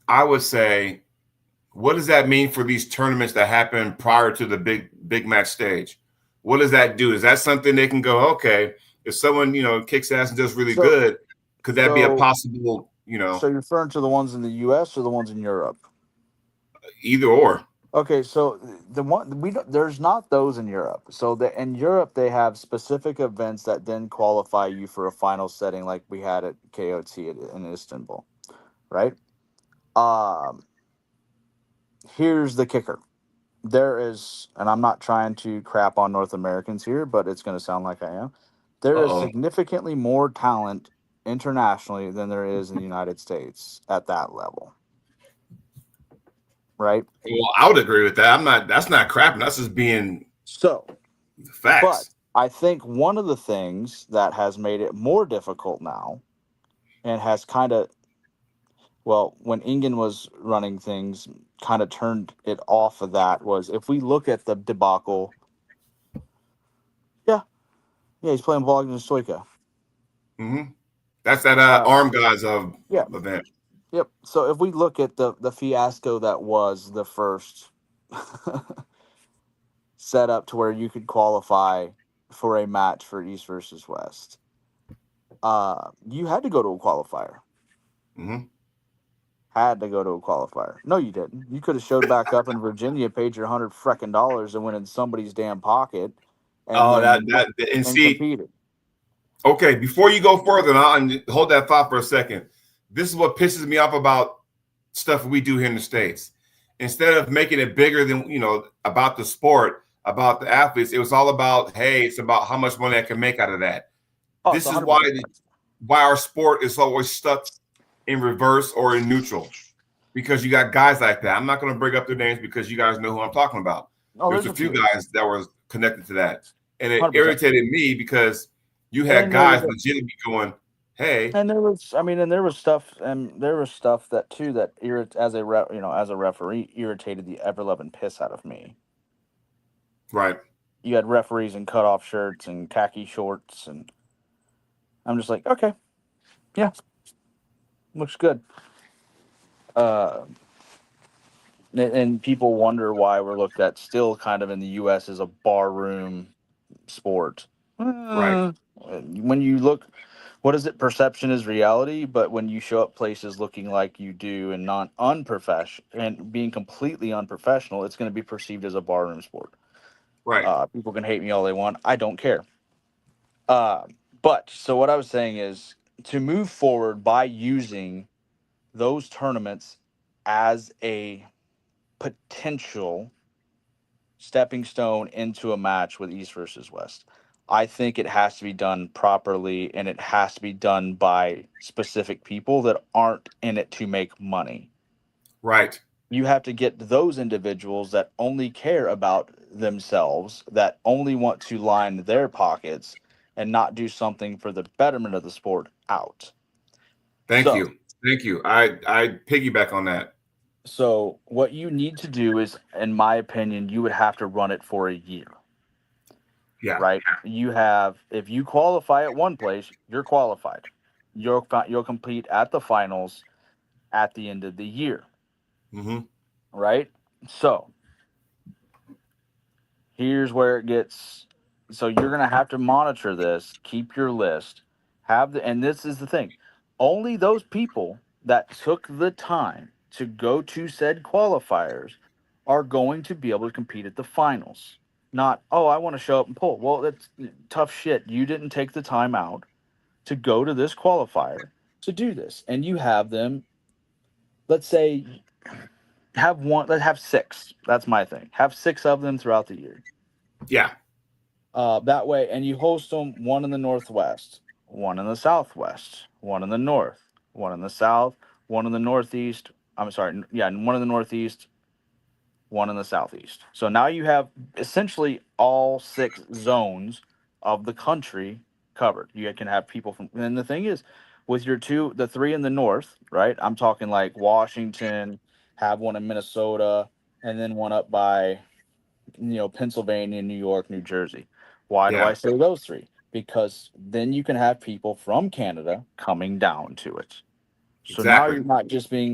I would say, what does that mean for these tournaments that happen prior to the big match stage? What does that do? Is that something they can go, okay, if someone kicks ass and does really So good, could that be a so possible so you're referring to the ones in the US or the ones in Europe? either or? Okay, so the one we don't, there's not those in Europe. So in Europe they have specific events that then qualify you for a final setting, like we had at KOT in Istanbul, right? Um, Here's the kicker: there is, and I'm not trying to crap on North Americans here, but it's going to sound like I am. There is Uh-oh. significantly more talent internationally than there is in the United States at that level, right? Well, I would agree with that. That's not crapping. That's just being So, but facts. I think one of the things that has made it more difficult now and has kind of, well, when Ingen was running things, kind of turned it off of that was if we look at the debacle. Yeah, yeah, he's playing Bogdan and Stoika. Mm-hmm. That's that Uh, arm guys of yeah, event. yep. So if we look at the fiasco that was the first setup to where you could qualify for a match for East versus West, you had to go to a qualifier. Mm-hmm. Had to go to a qualifier. No, you didn't. You could have showed back up in Virginia, paid your $100 and went in somebody's damn pocket, and Oh, then and and see, competed. okay, before you go further, and hold that thought for a second. This is what pisses me off about stuff we do here in the States. Instead of making it bigger than, about the sport, about the athletes, it was all about, hey, it's about how much money I can make out of that. Oh, it's This is why 100%. our sport is always stuck in reverse or in neutral, because you got guys like that. I'm not going to bring up their names because you guys know who I'm talking about. Oh, There's there's a a few few. guys that were connected to that, and it 100%. irritated me because you had And there was guys legitimately going, "Hey, And there was, I mean, and there was stuff, and there was stuff that too that as a referee, irritated the ever loving piss out of me. right, You had referees in cutoff shirts and khaki shorts, and I'm just like, okay, yeah, looks good. Uh, and people wonder why we're looked at still kind of in the U.S. as a barroom sport. right, When you look, what is it? Perception is reality. But when you show up places looking like you do and not unprofessional and being completely unprofessional, it's going to be perceived as a barroom sport. right, People can hate me all they want. I don't care. Uh, but so what I was saying is to move forward by using those tournaments as a potential stepping stone into a match with East versus West. I think it has to be done properly and it has to be done by specific people that aren't in it to make money. right. You have to get those individuals that only care about themselves, that only want to line their pockets and not do something for the betterment of the sport out. Thank So, you, thank you. I piggyback on that. so what you need to do is, in my opinion, you would have to run it for a year. Yeah. Right? You have, if you qualify at one place, you're qualified. You'll compete at the finals at the end of the year, Mm-hmm. right? So here's where it gets So you're going to have to monitor this, keep your list, and this is the thing. Only those people that took the time to go to said qualifiers are going to be able to compete at the finals. Not, oh, I want to show up and pull. Well, that's tough shit. You didn't take the time out to go to this qualifier to do this. And you have them, let's say, let's have six. That's my thing. Have six of them throughout the year. Yeah. That way, and you host them one in the Northwest, one in the Southwest, one in the North, one in the South, one in the Northeast. I'm sorry, yeah, one in the Northeast, one in the Southeast. So now you have essentially all six zones of the country covered. You can have people from, and the thing is, with the three in the North, right? I'm talking like Washington, have one in Minnesota, and then one up by Pennsylvania, New York, New Jersey. Why do I Yeah. say those three? Because then you can have people from Canada coming down to it. So now Exactly.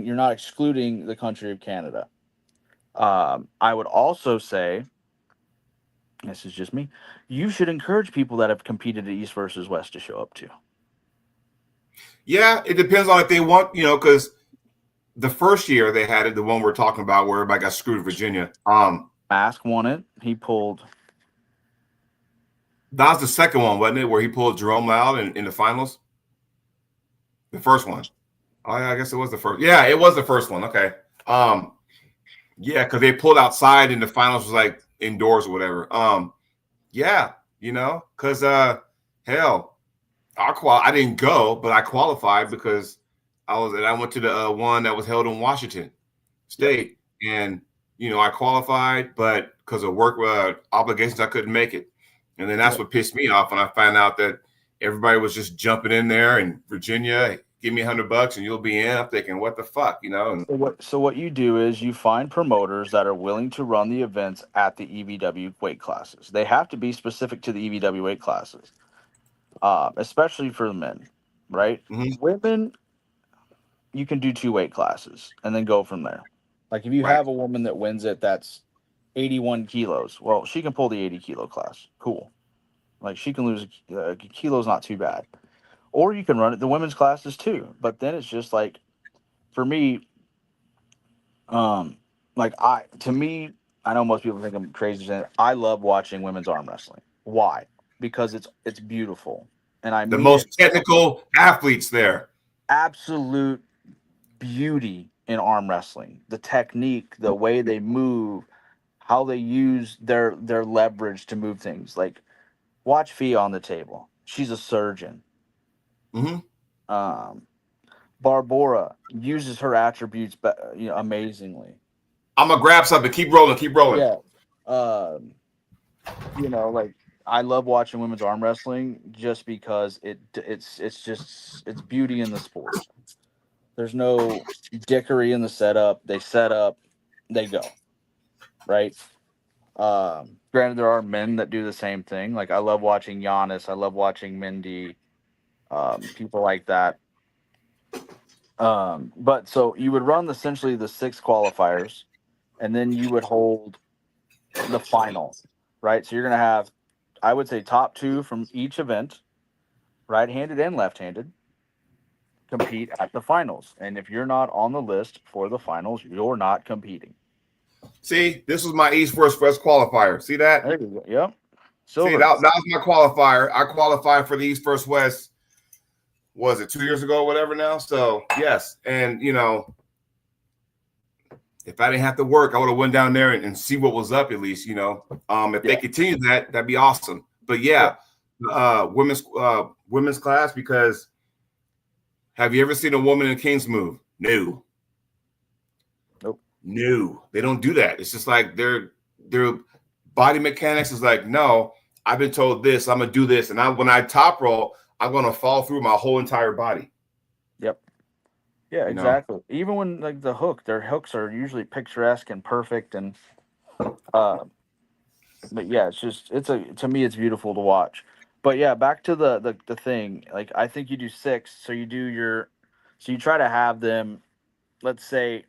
you're not excluding the country of Canada. I would also say, this is just me, you should encourage people that have competed at East versus West to show up too. Yeah, it depends on if they want, because the first year they had it, the one we're talking about where everybody got screwed, Virginia. Mask won it. He pulled. That was the second one, wasn't it, where he pulled Jerome Loud in the finals? The first one. Oh, yeah, I guess it was the first. Yeah, it was the first one. Okay. Yeah, because they pulled outside and the finals was like indoors or whatever. Yeah, because hell, I didn't go, but I qualified because I went to the one that was held in Washington State, and I qualified, but because of work obligations, I couldn't make it. And then that's what pissed me off when I found out that everybody was just jumping in there in Virginia. Give me $100 and you'll be in. I'm thinking, what the fuck, And So what you do is you find promoters that are willing to run the events at the EVW weight classes. They have to be specific to the EVW weight classes, especially for the men, right? Mhm. Women, you can do two weight classes and then go from there. Like if you Right. have a woman that wins it, that's 81 kilos. Well, she can pull the 80-kilo class. Cool. Like she can lose a kilo's not too bad. Or you can run it the women's classes too. But then it's just like for me, Um, to me, I know most people think I'm crazy saying it, I love watching women's arm wrestling. Why? Because it's beautiful, and I The mean it. most technical athletes there. Absolute beauty in arm wrestling. The technique, the way they move, how they use their leverage to move things. Like watch Fia on the table. She's a surgeon. Mm-hmm. Um, Barbora uses her attributes, amazingly. I'm gonna grab something. Keep rolling. Keep rolling. Yeah. Um, like I love watching women's arm wrestling just because it's beauty in the sport. There's no dickery in the setup. They set up, they go, right? Granted, there are men that do the same thing. Like I love watching Giannis. I love watching Mindy. People like that. But so you would run essentially the six qualifiers, and then you would hold the final, right? So you're gonna have, I would say, top two from each event, right-handed and left-handed, compete at the finals. And if you're not on the list for the finals, you're not competing. See, this was my East versus West qualifier. See that? There you go. Yep. See, Silver. that was my qualifier. I qualified for the East versus West. Was it 2 years ago, or whatever now? So yes, and if I didn't have to work, I would have went down there and see what was up at least. If they continue that, that'd be awesome. But yeah, women's class, because have you ever seen a woman in King's move? No. Nope. No, they don't do that. It's just like their body mechanics is like, no, I've been told this, I'm gonna do this, and when I top roll, I'm gonna fall through my whole entire body. Yep. Yeah, exactly. Even when like their hooks are usually picturesque and perfect, and but yeah, to me it's beautiful to watch. But yeah, back to the thing. Like I think you do six, so you try to have them, let's say,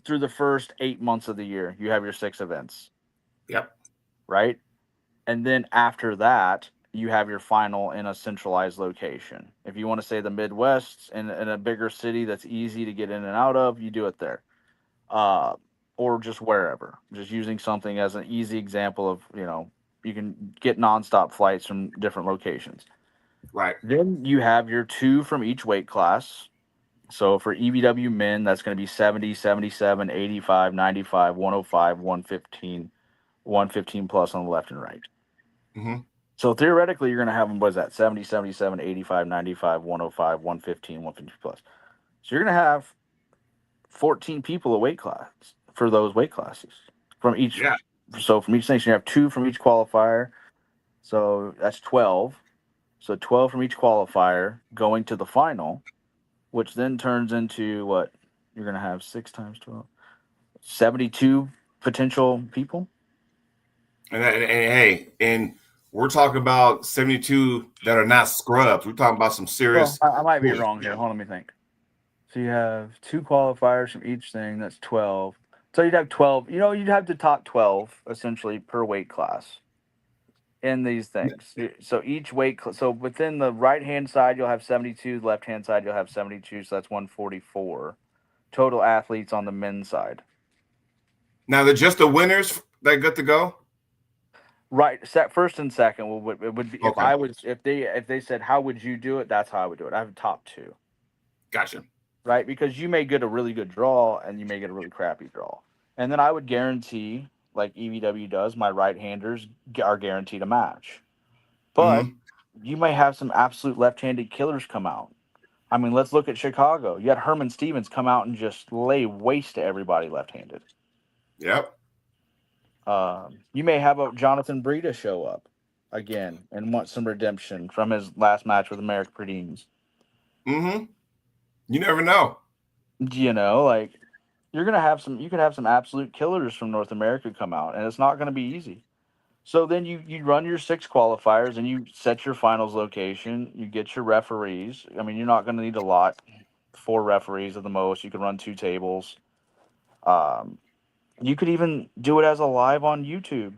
through the first 8 months of the year, you have your six events. Yep. Right? And then after that, you have your final in a centralized location. If you want to say the Midwest in a bigger city that's easy to get in and out of, you do it there. Uh, or just wherever. Just using something as an easy example of, you can get nonstop flights from different locations. Right. Then you have your two from each weight class. So for EBW men, that's going to be 70, 77, 85, 95, 105, 115, 115 plus on the left and right. Mm-hmm. So theoretically, you're going to have them, what is that, 70, 77, 85, 95, 105, 115, 150 plus. So you're going to have 14 people a weight class for those weight classes from each. Yeah. So from each nation, you have two from each qualifier. So that's 12. So 12 from each qualifier going to the final, which then turns into what? You're going to have 6 times 12, 72 potential people. And hey, and we're talking about 72 that are not scrubs. We're talking about some Well, serious. I might be wrong here. Hold on, let me think. So you have two qualifiers from each thing. That's 12. So you'd have 12. You'd have the top 12 essentially per weight class in these things. So each so within the right hand side, you'll have 72. The left hand side, you'll have 72. So that's 144 total athletes on the men's side. Now they're just the winners that get to go. Right, set first and second would be Okay. if they said how would you do it, that's how I would do it. I have top two. Gotcha. Right? Because you may get a really good draw and you may get a really crappy draw. And then I would guarantee, like EVW does, my right-handers are guaranteed a match. But Mm-hmm. you may have some absolute left-handed killers come out. I mean, let's look at Chicago. You had Herman Stevens come out and just lay waste to everybody left-handed. Yep. You may have a Jonathan Brita show up again and want some redemption from his last match with American Predines. Mm-hmm. You never know. Like you could have some absolute killers from North America come out, and it's not going to be easy. So then you run your 6 qualifiers and you set your finals location. You get your referees. I mean, you're not going to need a lot, 4 referees at the most. You can run 2 tables. You could even do it as a live on YouTube.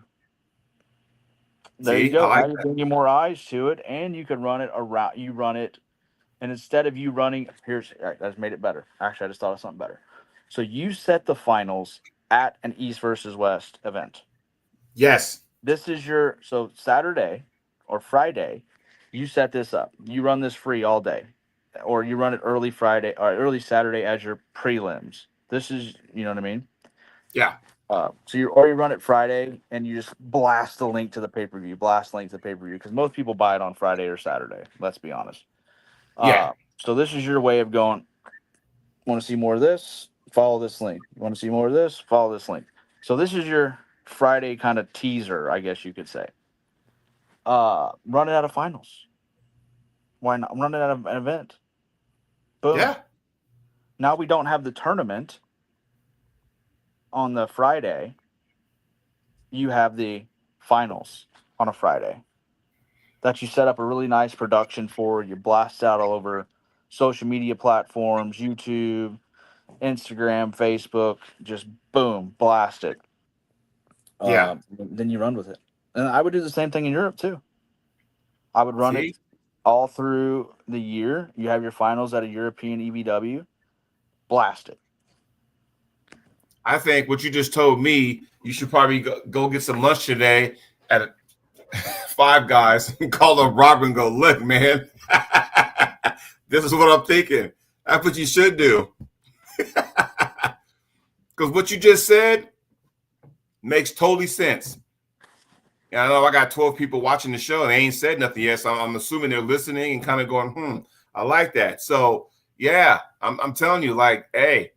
There you See, I go. like Now you're that. bringing more eyes to it, and you could run it around. You run it, and instead of you running, all right, that's made it better. Actually, I just thought of something better. So you set the finals at an East versus West event. Yes. This is so Saturday or Friday, you set this up. You run this free all day, or you run it early Friday or early Saturday as your prelims. This is, you know what I mean? Yeah. So you run it Friday and you just blast the link to the pay per view, because most people buy it on Friday or Saturday. Let's be honest. Yeah. So this is your way of going. Want to see more of this? Follow this link. You want to see more of this? Follow this link. So this is your Friday kind of teaser, I guess you could say. Run it out of finals. Why not run it out of an event? Boom. Yeah. Now we don't have the tournament on the Friday. You have the finals on a Friday that you set up a really nice production for. You blast out all over social media platforms, YouTube, Instagram, Facebook, just boom, blast it. Yeah. Then you run with it. And I would do the same thing in Europe too. I would run See, it all through the year. You have your finals at a European EBW, blast it. I think what you just told me, you should probably go get some lunch today at Five Guys and call up Robert and go, look, man, this is what I'm thinking. That's what you should do. Because what you just said makes totally sense. And I know I got 12 people watching the show and they ain't said nothing yet. So I'm assuming they're listening and kind of going, I like that. So, yeah, I'm telling you, like, hey,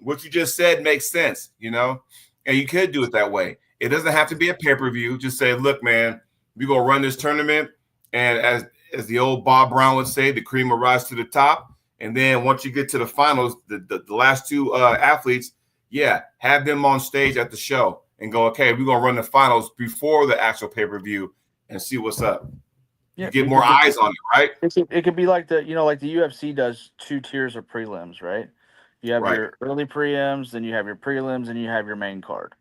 what you just said makes sense, and you could do it that way. It doesn't have to be a pay-per-view. Just say, look, man, we're going to run this tournament. And as the old Bob Brown would say, the cream will rise to the top. And then once you get to the finals, the last 2 athletes, have them on stage at the show and go, okay, we're going to run the finals before the actual pay-per-view and see what's up. Yeah, you get more eyes on it, right? It could be like the UFC does 2 tiers of prelims, right? You have Right. your early prelims, then you have your prelims, and you have your main card.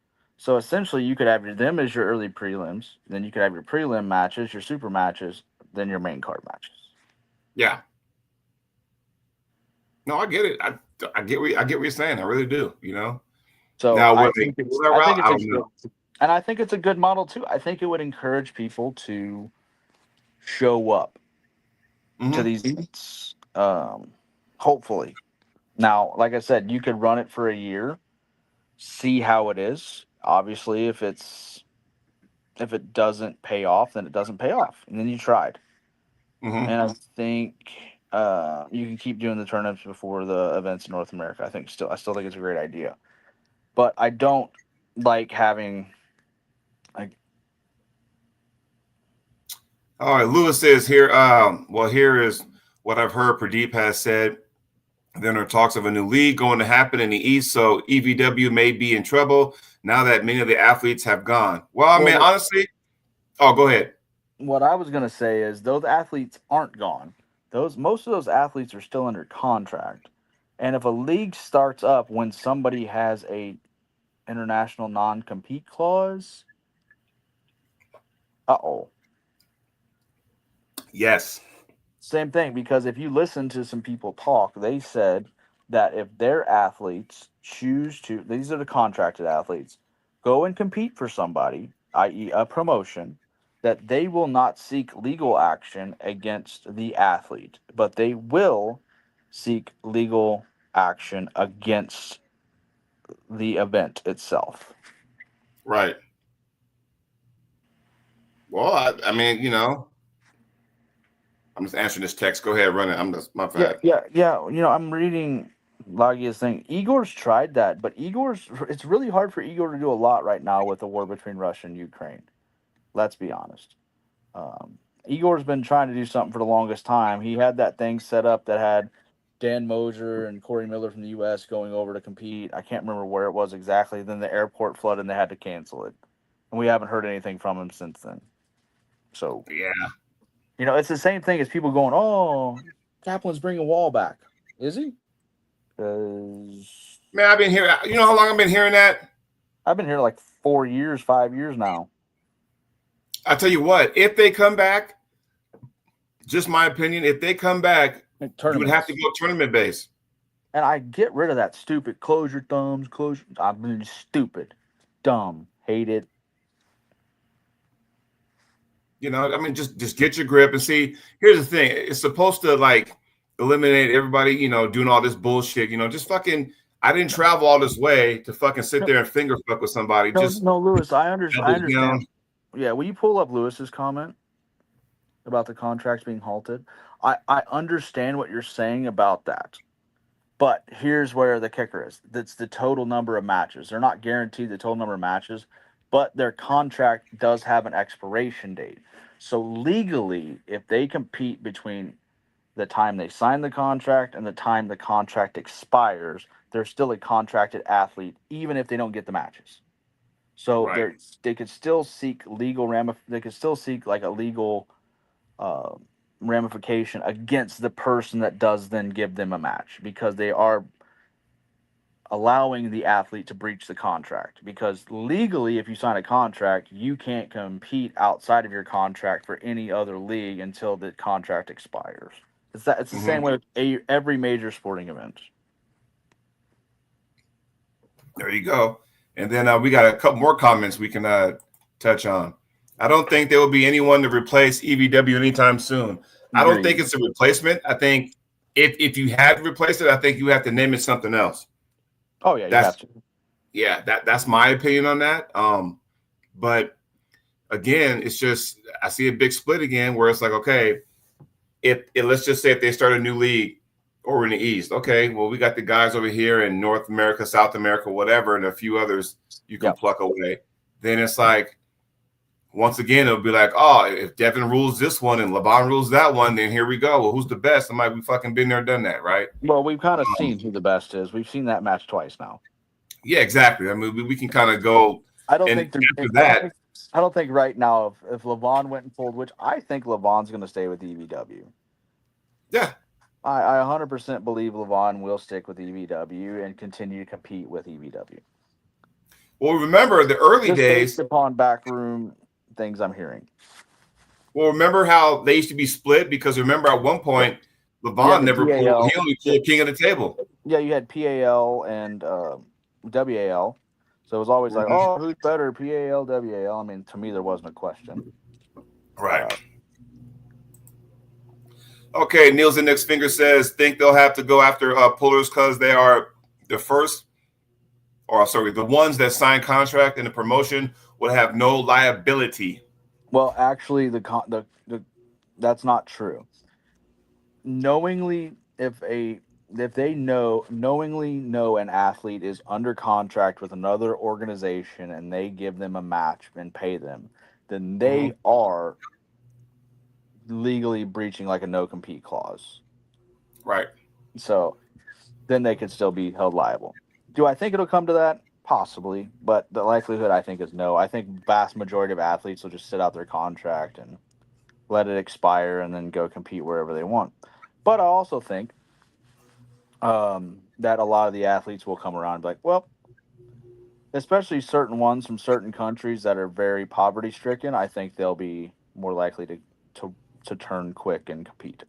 So essentially, you could have them as your early prelims, then you could have your prelim matches, your super matches, then your main card matches. Yeah. No, I get it. I get what you're saying. I really do. So Now, I would they think go it's that I route? think I it's a don't good, know. and I think it's a good model too. I think it would encourage people to show up to Hmm. these events. Hopefully, now, like I said, you could run it for a year, see how it is. Obviously, if it doesn't pay off, then it doesn't pay off, and then you tried. Hmm. And I think you can keep doing the tournaments before the events in North America. I still think it's a great idea, but I don't like having like. All right. Lewis says here. Well, here is what I've heard. Pradeep has said. Then there are talks of a new league going to happen in the East, so EVW may be in trouble now that many of the athletes have gone. Well, I mean, Well, honestly, oh, go ahead. what I was gonna say is those athletes aren't gone. Those Most of those athletes are still under contract, and if a league starts up when somebody has a international non-compete clause, uh-oh. Yes. Same thing, because if you listen to some people talk, they said that if their athletes choose to, these are the contracted athletes, go and compete for somebody, i.e., a promotion, that they will not seek legal action against the athlete, but they will seek legal action against the event itself. Right. Well, I mean, I'm just answering this text. Go ahead, run it. I'm just my Yeah, bad. yeah, yeah. I'm reading Lagia's thing. Igor's tried that, but it's really hard for Igor to do a lot right now with the war between Russia and Ukraine. Let's be honest. Igor's been trying to do something for the longest time. He had that thing set up that had Dan Moser and Corey Miller from the U.S. going over to compete. I can't remember where it was exactly. Then the airport flooded and they had to cancel it. And we haven't heard anything from him since then. So, Yeah. it's the same thing as people going, oh, Kaplan's bringing Wall back. Is he? Because Man, I've been here. You know how long I've been hearing that? I've been here like 4 years, 5 years now. I tell you what, if they come back, just my opinion, if they come back, you would have Tournaments. to go tournament base. And I get rid of that stupid close your thumbs, I've been stupid, dumb, hate it. I mean, just get your grip and see. Here's the thing: it's supposed to like eliminate everybody. Doing all this bullshit. Just fucking. I didn't travel all this way to fucking sit No, there and finger fuck with somebody. no, Just no, Lewis. I double down. understand. Yeah, will you pull up Lewis's comment about the contracts being halted? I understand what you're saying about that. But here's where the kicker is. That's the total number of matches. They're not guaranteed the total number of matches, but their contract does have an expiration date. So legally, if they compete between the time they sign the contract and the time the contract expires, they're still a contracted athlete, even if they don't get the matches. So Right. they could still seek they could still seek like a legal uh, ramification against the person that does then give them a match, because they are allowing the athlete to breach the contract. Because legally, if you sign a contract, you can't compete outside of your contract for any other league until the contract expires. It's the Hmm. same way with every major sporting event. There you go. And then we got a couple more comments we can touch on. I don't think there will be anyone to replace EVW anytime soon. I don't think Agreed. it's a replacement. I think if you had to replace it, I think you have to name it something else. Oh yeah, you That's have to. yeah, that's my opinion on that. But again, it's just I see a big split again where it's like, okay, if let's just say if they start a new league over in the East, okay, well, we got the guys over here in North America, South America, whatever, and a few others you can Yep. pluck away. Then it's like, once again, it'll be like, oh, if Devin rules this one and LeBron rules that one, then here we go. Well, who's the best? I'm like, we fucking been there, done that, right? Well, we've kind of seen who the best is. We've seen that match twice now. Yeah, exactly. I mean, we can kind of go, I don't and think they're. after that, I don't think right now if LeVon went and pulled, which I think LeVon's going to stay with EVW. yeah, I 100% believe LeVon will stick with EVW and continue to compete with EVW. Well, remember the early Just days. based upon backroom things I'm hearing. Well, remember how they used to be split? Because remember at one point, Yeah, Levon the never pulled. PAL. He only pulled king of the table. Yeah, you had PAL and WAL. So it was always like, Mhm. oh, who's better, PAL, WAL? I mean, to me, there wasn't a question. Right. Okay. Niels Index Finger says, think they'll have to go after pullers because they are the first, or sorry, the ones that sign contract and the promotion will have no liability. Well, actually, that's not true. Knowingly, if they knowingly know an athlete is under contract with another organization and they give them a match and pay them, then they Mhm. are legally breaching like a no compete clause. Right. So then they could still be held liable. Do I think it'll come to that? Possibly, but the likelihood I think is no. I think vast majority of athletes will just sit out their contract and let it expire and then go compete wherever they want. But I also think that a lot of the athletes will come around and be like, well, especially certain ones from certain countries that are very poverty stricken, I think they'll be more likely to turn quick and compete.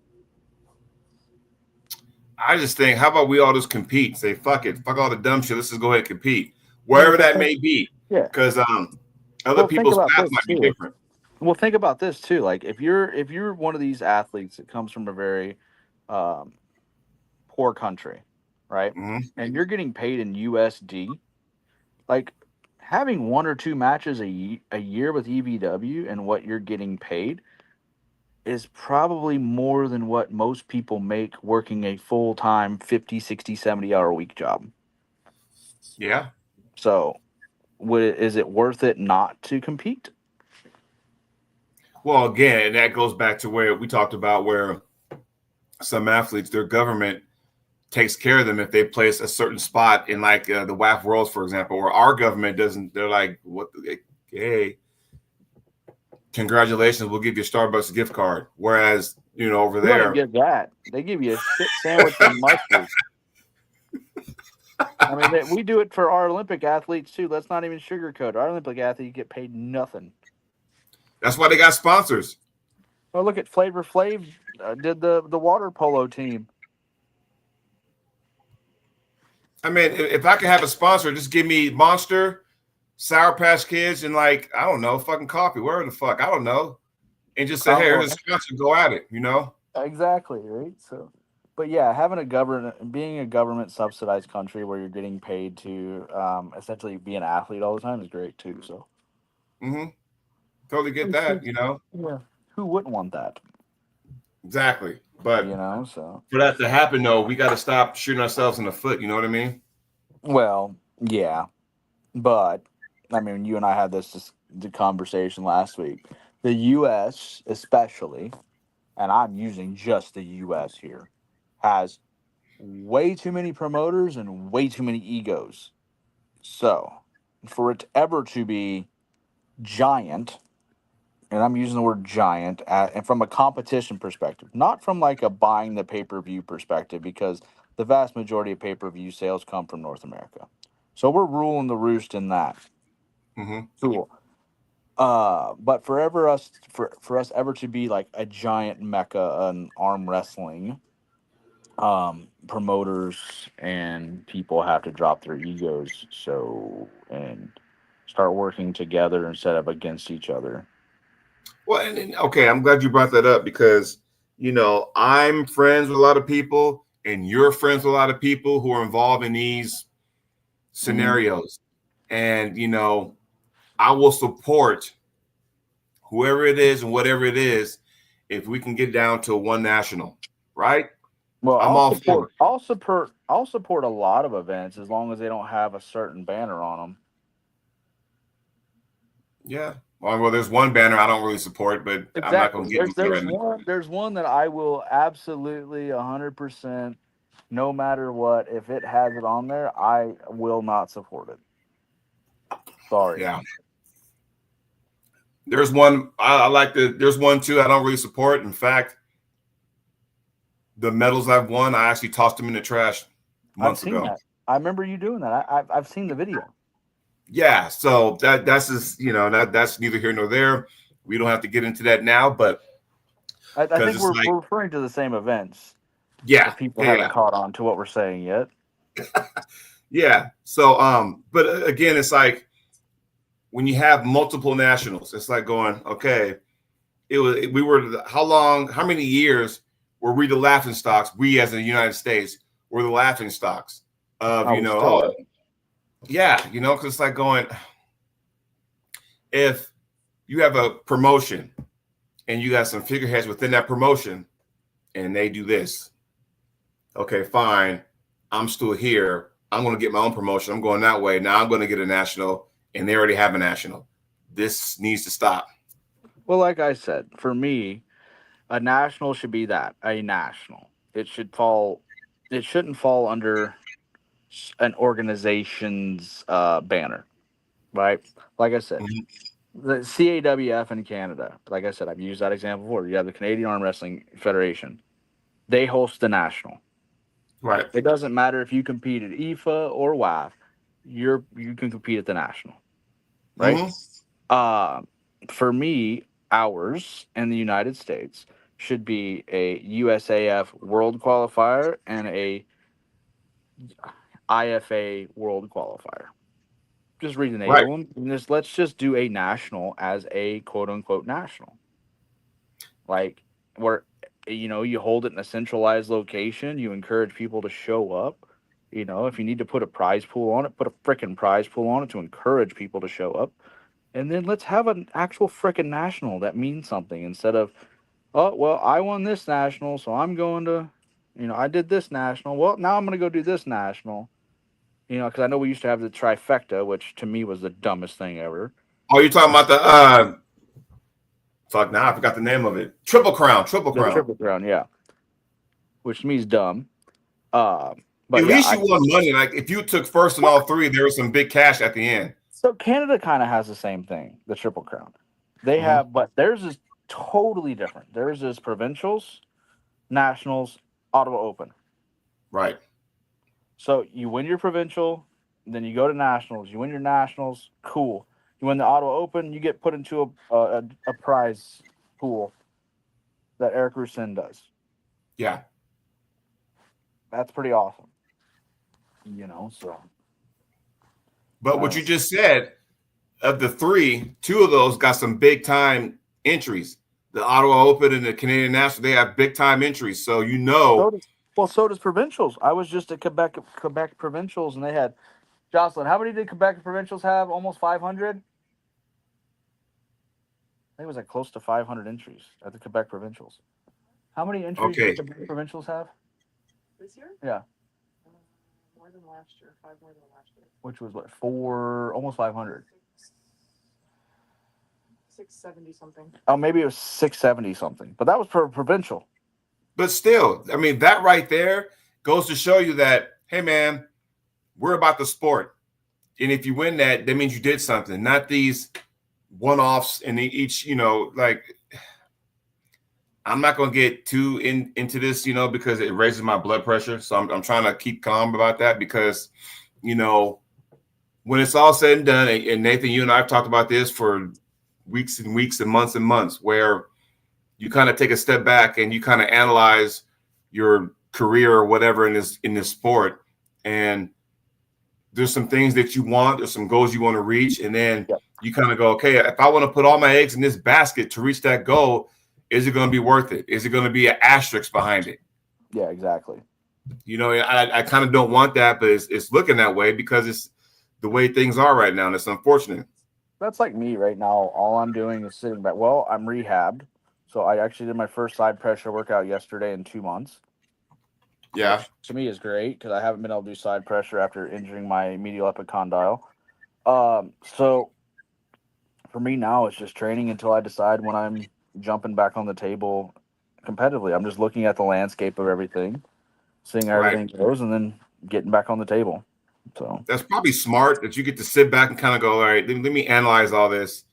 I just think, how about we all just compete? Say, fuck it. Fuck all the dumb shit. Let's just go ahead and compete. I mean, Wherever that may be. yeah. Because other Well, think people's about paths this might be too. different. Well, think about this too. Like if you're one of these athletes that comes from a very um, poor country, right? Mm-hmm. And you're getting paid in USD, like having one or two matches a year with EVW and what you're getting paid is probably more than what most people make working a full-time 50, 60, 70 hour week job. Yeah. So, is it worth it not to compete? Well, again, and that goes back to where we talked about where some athletes, their government takes care of them if they place a certain spot in like the WAF Worlds, for example, or our government doesn't. They're like, what? Hey, congratulations, we'll give you a Starbucks gift card. Whereas, over You don't even there, get that. They give you a shit sandwich and mustard. I mean, we do it for our Olympic athletes too. Let's not even sugarcoat. Our Olympic athletes get paid nothing. that's why they got sponsors. Well, look at Flavor Flav did the water polo team. I mean, if I can have a sponsor, just give me Monster, Sour Patch Kids, and like, I don't know, fucking coffee, wherever the fuck, I don't know. And just say, hey, here's a sponsor, go at it, Exactly, right? So, but yeah, being a government subsidized country where you're getting paid to essentially be an athlete all the time is great too. So, Mm-hmm. Totally get that, yeah, who wouldn't want that? Exactly. But So for that to happen, though, we got to stop shooting ourselves in the foot. You know what I mean? well, yeah, but I mean, you and I had the conversation last week. The U.S. especially, and I'm using just the U.S. here, has way too many promoters and way too many egos. So, for it ever to be giant, and I'm using the word giant, and from a competition perspective, not from like a buying the pay per view perspective, because the vast majority of pay per view sales come from North America. So we're ruling the roost in that. Mm-hmm. Cool. But for us ever to be like a giant mecca in arm wrestling, promoters and people have to drop their egos and start working together instead of against each other. Well, and okay, I'm glad you brought that up because, I'm friends with a lot of people and you're friends with a lot of people who are involved in these scenarios. And, I will support whoever it is and whatever it is if we can get down to one national, right? Well, I'm all for it. I'll support a lot of events as long as they don't have a certain banner on them. Yeah. Well, there's one banner I don't really support, but Exactly. I'm not going to get into There's it. there's one that I will absolutely 100%, no matter what, if it has it on there, I will not support it. Sorry. Yeah. There's one I like there's one too I don't really support. In fact, the medals I've won, I actually tossed them in the trash months ago. That. I remember you doing that. I've seen the video. Yeah, so that's just that's neither here nor there. We don't have to get into that now, but I because think it's like we're referring to the same events. yeah, If people yeah, haven't yeah, caught on to what we're saying yet. yeah. So but again, it's like when you have multiple nationals, it's like going okay. We were how many years were we the laughing stocks? We as in the United States were the laughing stocks of Oh, we still are. yeah, because it's like going if you have a promotion and you got some figureheads within that promotion and they do this. Okay, fine. I'm still here. I'm going to get my own promotion. I'm going that way. Now I'm going to get a national, and they already have a national. This needs to stop. Well, like I said, for me, a national should be that a national. It should fall. It shouldn't fall under an organization's banner, right? Like I said, Mhm. the CAWF in Canada. Like I said, I've used that example before. You have the Canadian Arm Wrestling Federation. They host the national. Right. It doesn't matter if you compete at IFA or WAF. You can compete at the national, right? Hmm. Uh, for me, ours in the United States should be a USAF World Qualifier and a IFA World Qualifier. Just Right. rename them. And let's just do a national as a quote unquote national. Like where you hold it in a centralized location. You encourage people to show up. If you need to put a prize pool on it, put a freaking prize pool on it to encourage people to show up. And then let's have an actual frickin' national that means something instead of, oh, well, I won this national, so I'm going to, I did this national. Well, now I'm going to go do this national, because I know we used to have the trifecta, which to me was the dumbest thing ever. Oh, you're talking about the fuck now I forgot the name of it. Triple Crown. Triple The Crown. Triple Crown, yeah, which to me is dumb. At But yeah, least you won money. Like if you took first in all three, there was some big cash at the end. so Canada kind of has the same thing, the Triple Crown. They Hmm. have, but theirs is totally different. Theirs is provincials, nationals, Ottawa Open. Right. So you win your provincial, then you go to nationals. You win your nationals, cool. You win the Ottawa Open, you get put into a prize pool that Eric Roussin does. Yeah. That's pretty awesome. So. But what you just said, of the three, two of those got some big time entries. The Ottawa Open and the Canadian National, they have big time entries. So So does provincials. I was just at Quebec provincials, and they had Jocelyn. How many did Quebec provincials have? Almost 500. I think it was like close to 500 entries at the Quebec provincials. How many entries okay. did Quebec provincials have? This year? Yeah. More than last year. 5 more than last year. Which was what, almost 500. 670 something. Oh, maybe it was 670 something, but that was for provincial. But still, I mean, that right there goes to show you that, hey man, we're about the sport. And if you win that, that means you did something, not these one-offs and each, like I'm not going to get too into this, because it raises my blood pressure. So I'm trying to keep calm about that because, when it's all said and done, and Nathan, you and I have talked about this for weeks and weeks and months, where you kind of take a step back and you kind of analyze your career or whatever in this sport. And there's some things that you want, there's some goals you want to reach. And then you kind of go, okay, if I want to put all my eggs in this basket to reach that goal, is it going to be worth it? Is it going to be an asterisk behind it? Yeah, exactly. I kind of don't want that, but it's looking that way because it's the way things are right now. And it's unfortunate. That's like me right now. All I'm doing is sitting back. Well, I'm rehabbed. So I actually did my first side pressure workout yesterday in 2 months. Yeah. Which to me is great because I haven't been able to do side pressure after injuring my medial epicondyle. So for me now, it's just training until I decide when I'm jumping back on the table competitively. I'm just looking at the landscape of everything, seeing how everything goes, and then getting back on the table. So that's probably smart that you get to sit back and kind of go, all right, let me analyze all this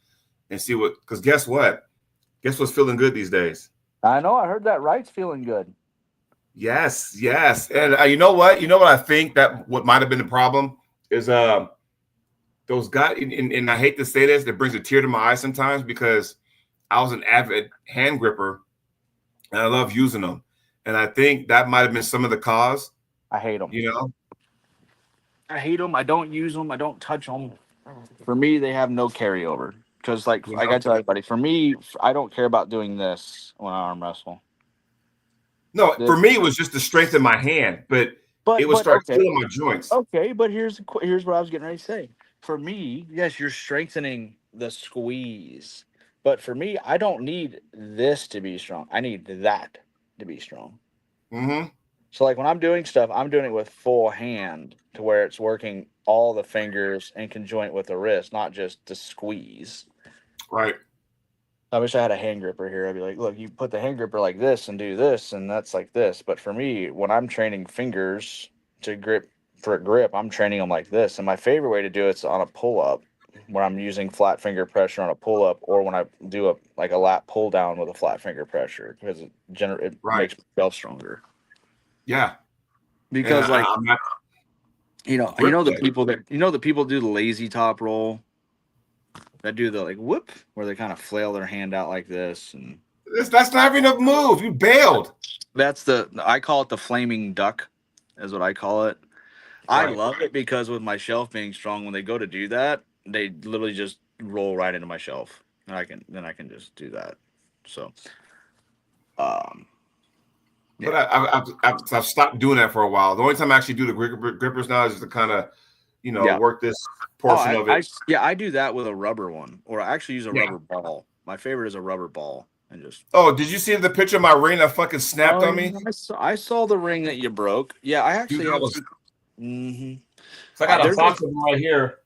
and see because guess what? Guess what's feeling good these days? I know. I heard that Wright's feeling good. Yes. And you know what? I think that what might have been the problem is the those guys, and I hate to say this, that brings a tear to my eye sometimes because I was an avid hand gripper and I love using them. And I think that might have been some of the cause, I hate them. you know? I hate them. I don't use them. I don't touch them. For me, they have no carryover. Because, like You I know? tell everybody, for me, I don't care about doing this when I arm wrestle. No, This, for me, it was just the strength of my hand, but it would start okay. killing my joints. Okay, but here's what I was getting ready to say. For me, yes, you're strengthening the squeeze. But for me, I don't need this to be strong. I need that to be strong. Mm-hmm. So like when I'm doing stuff, I'm doing it with full hand to where it's working all the fingers in conjoint with the wrist, not just the squeeze. Right. I wish I had a hand gripper here. I'd be like, look, you put the hand gripper like this and do this, and that's like this. But for me, when I'm training fingers to grip for a grip, I'm training them like this. And my favorite way to do it's on a pull up, where I'm using flat finger pressure on a pull up, or when I do a lat pull down with a flat finger pressure, because it Right. makes myself stronger. Yeah. Because And like I'm not the people do the lazy top roll, that do the like whoop, where they kind of flail their hand out like this, and that's not even a move. You bailed. that's I call it the flaming duck, is what I call it. I love it because with my shelf being strong, when they go to do that, they literally just roll right into my shelf, and I can just do that. So, But I've stopped doing that for a while. The only time I actually do the grippers now is to kind of, work this portion of it. I do that with a rubber one, or I actually use a rubber ball. My favorite is a rubber ball, and just. Oh, did you see the picture of my ring that fucking snapped on me? I saw the ring that you broke. Yeah, I actually have. Mm-hmm. So I got a box of them right here.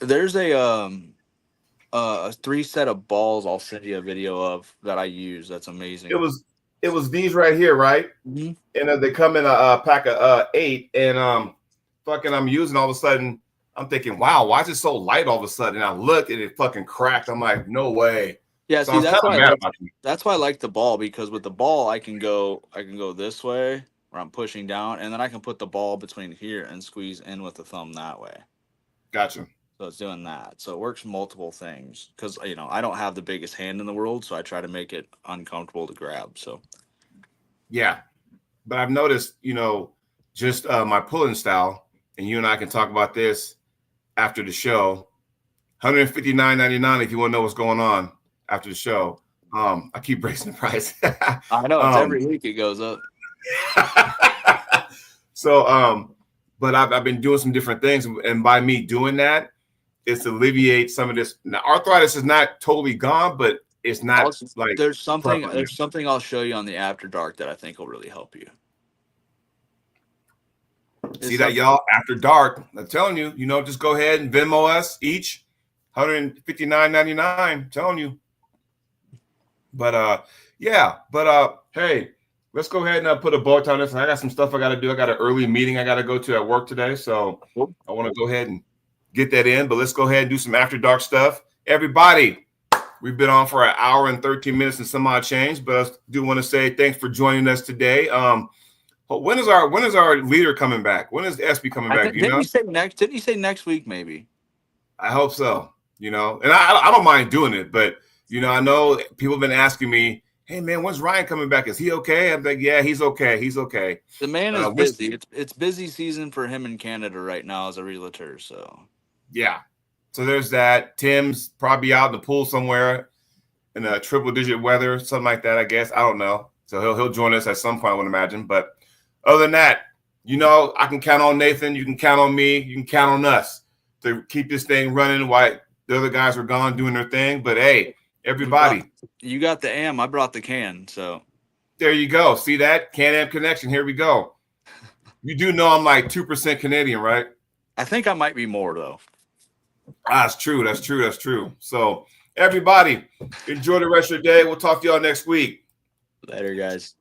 There's a 3 set of balls I'll send you a video of that I use. That's amazing. It was these right here, right? Mm-hmm. And they come in a pack of 8, and I'm using all of a sudden. I'm thinking, wow, why is it so light all of a sudden? And I looked and it fucking cracked. I'm like, no way. Yeah, so see, that's why I like the ball, because with the ball I can go this way where I'm pushing down, and then I can put the ball between here and squeeze in with the thumb that way. Gotcha. So it's doing that. So it works multiple things, because I don't have the biggest hand in the world, so I try to make it uncomfortable to grab. So yeah, but I've noticed, just my pulling style, and you and I can talk about this after the show. $159.99 if you want to know what's going on after the show. I keep raising the price. I know it's every week it goes up. So, but I've been doing some different things, and by me doing that, it's to alleviate some of this. Now, arthritis is not totally gone, but it's not like there's something I'll show you on the After Dark that I think will really help you. See that, y'all? After Dark, I'm telling you, just go ahead and Venmo us each $159.99. I'm telling you. But hey, let's go ahead and put a bow tie on this. I got some stuff I got to do. I got an early meeting I got to go to at work today, so I want to go ahead and get that in. But let's go ahead and do some After Dark stuff. Everybody, we've been on for 1 hour and 13 minutes and some odd change, but I do want to say thanks for joining us today. When is our leader coming back? When is SB coming back? Didn't he say next week maybe? I hope so. And I don't mind doing it, but I know people have been asking me, hey man, when's Ryan coming back? Is he okay? I'm like, yeah, he's okay. He's okay. The man is busy. It's busy season for him in Canada right now as a realtor. So yeah. So there's that. Tim's probably out in the pool somewhere in a triple-digit weather, something like that, I guess. I don't know. So he'll join us at some point, I would imagine. But other than that, I can count on Nathan. You can count on me. You can count on us to keep this thing running while the other guys are gone doing their thing. But hey, everybody. You got the am. I brought the can. So there you go. See that? Can-Am connection. Here we go. You do know I'm like 2% Canadian, right? I think I might be more, though. That's true. That's true. That's true. So everybody, enjoy the rest of your day. We'll talk to y'all next week. Later, guys.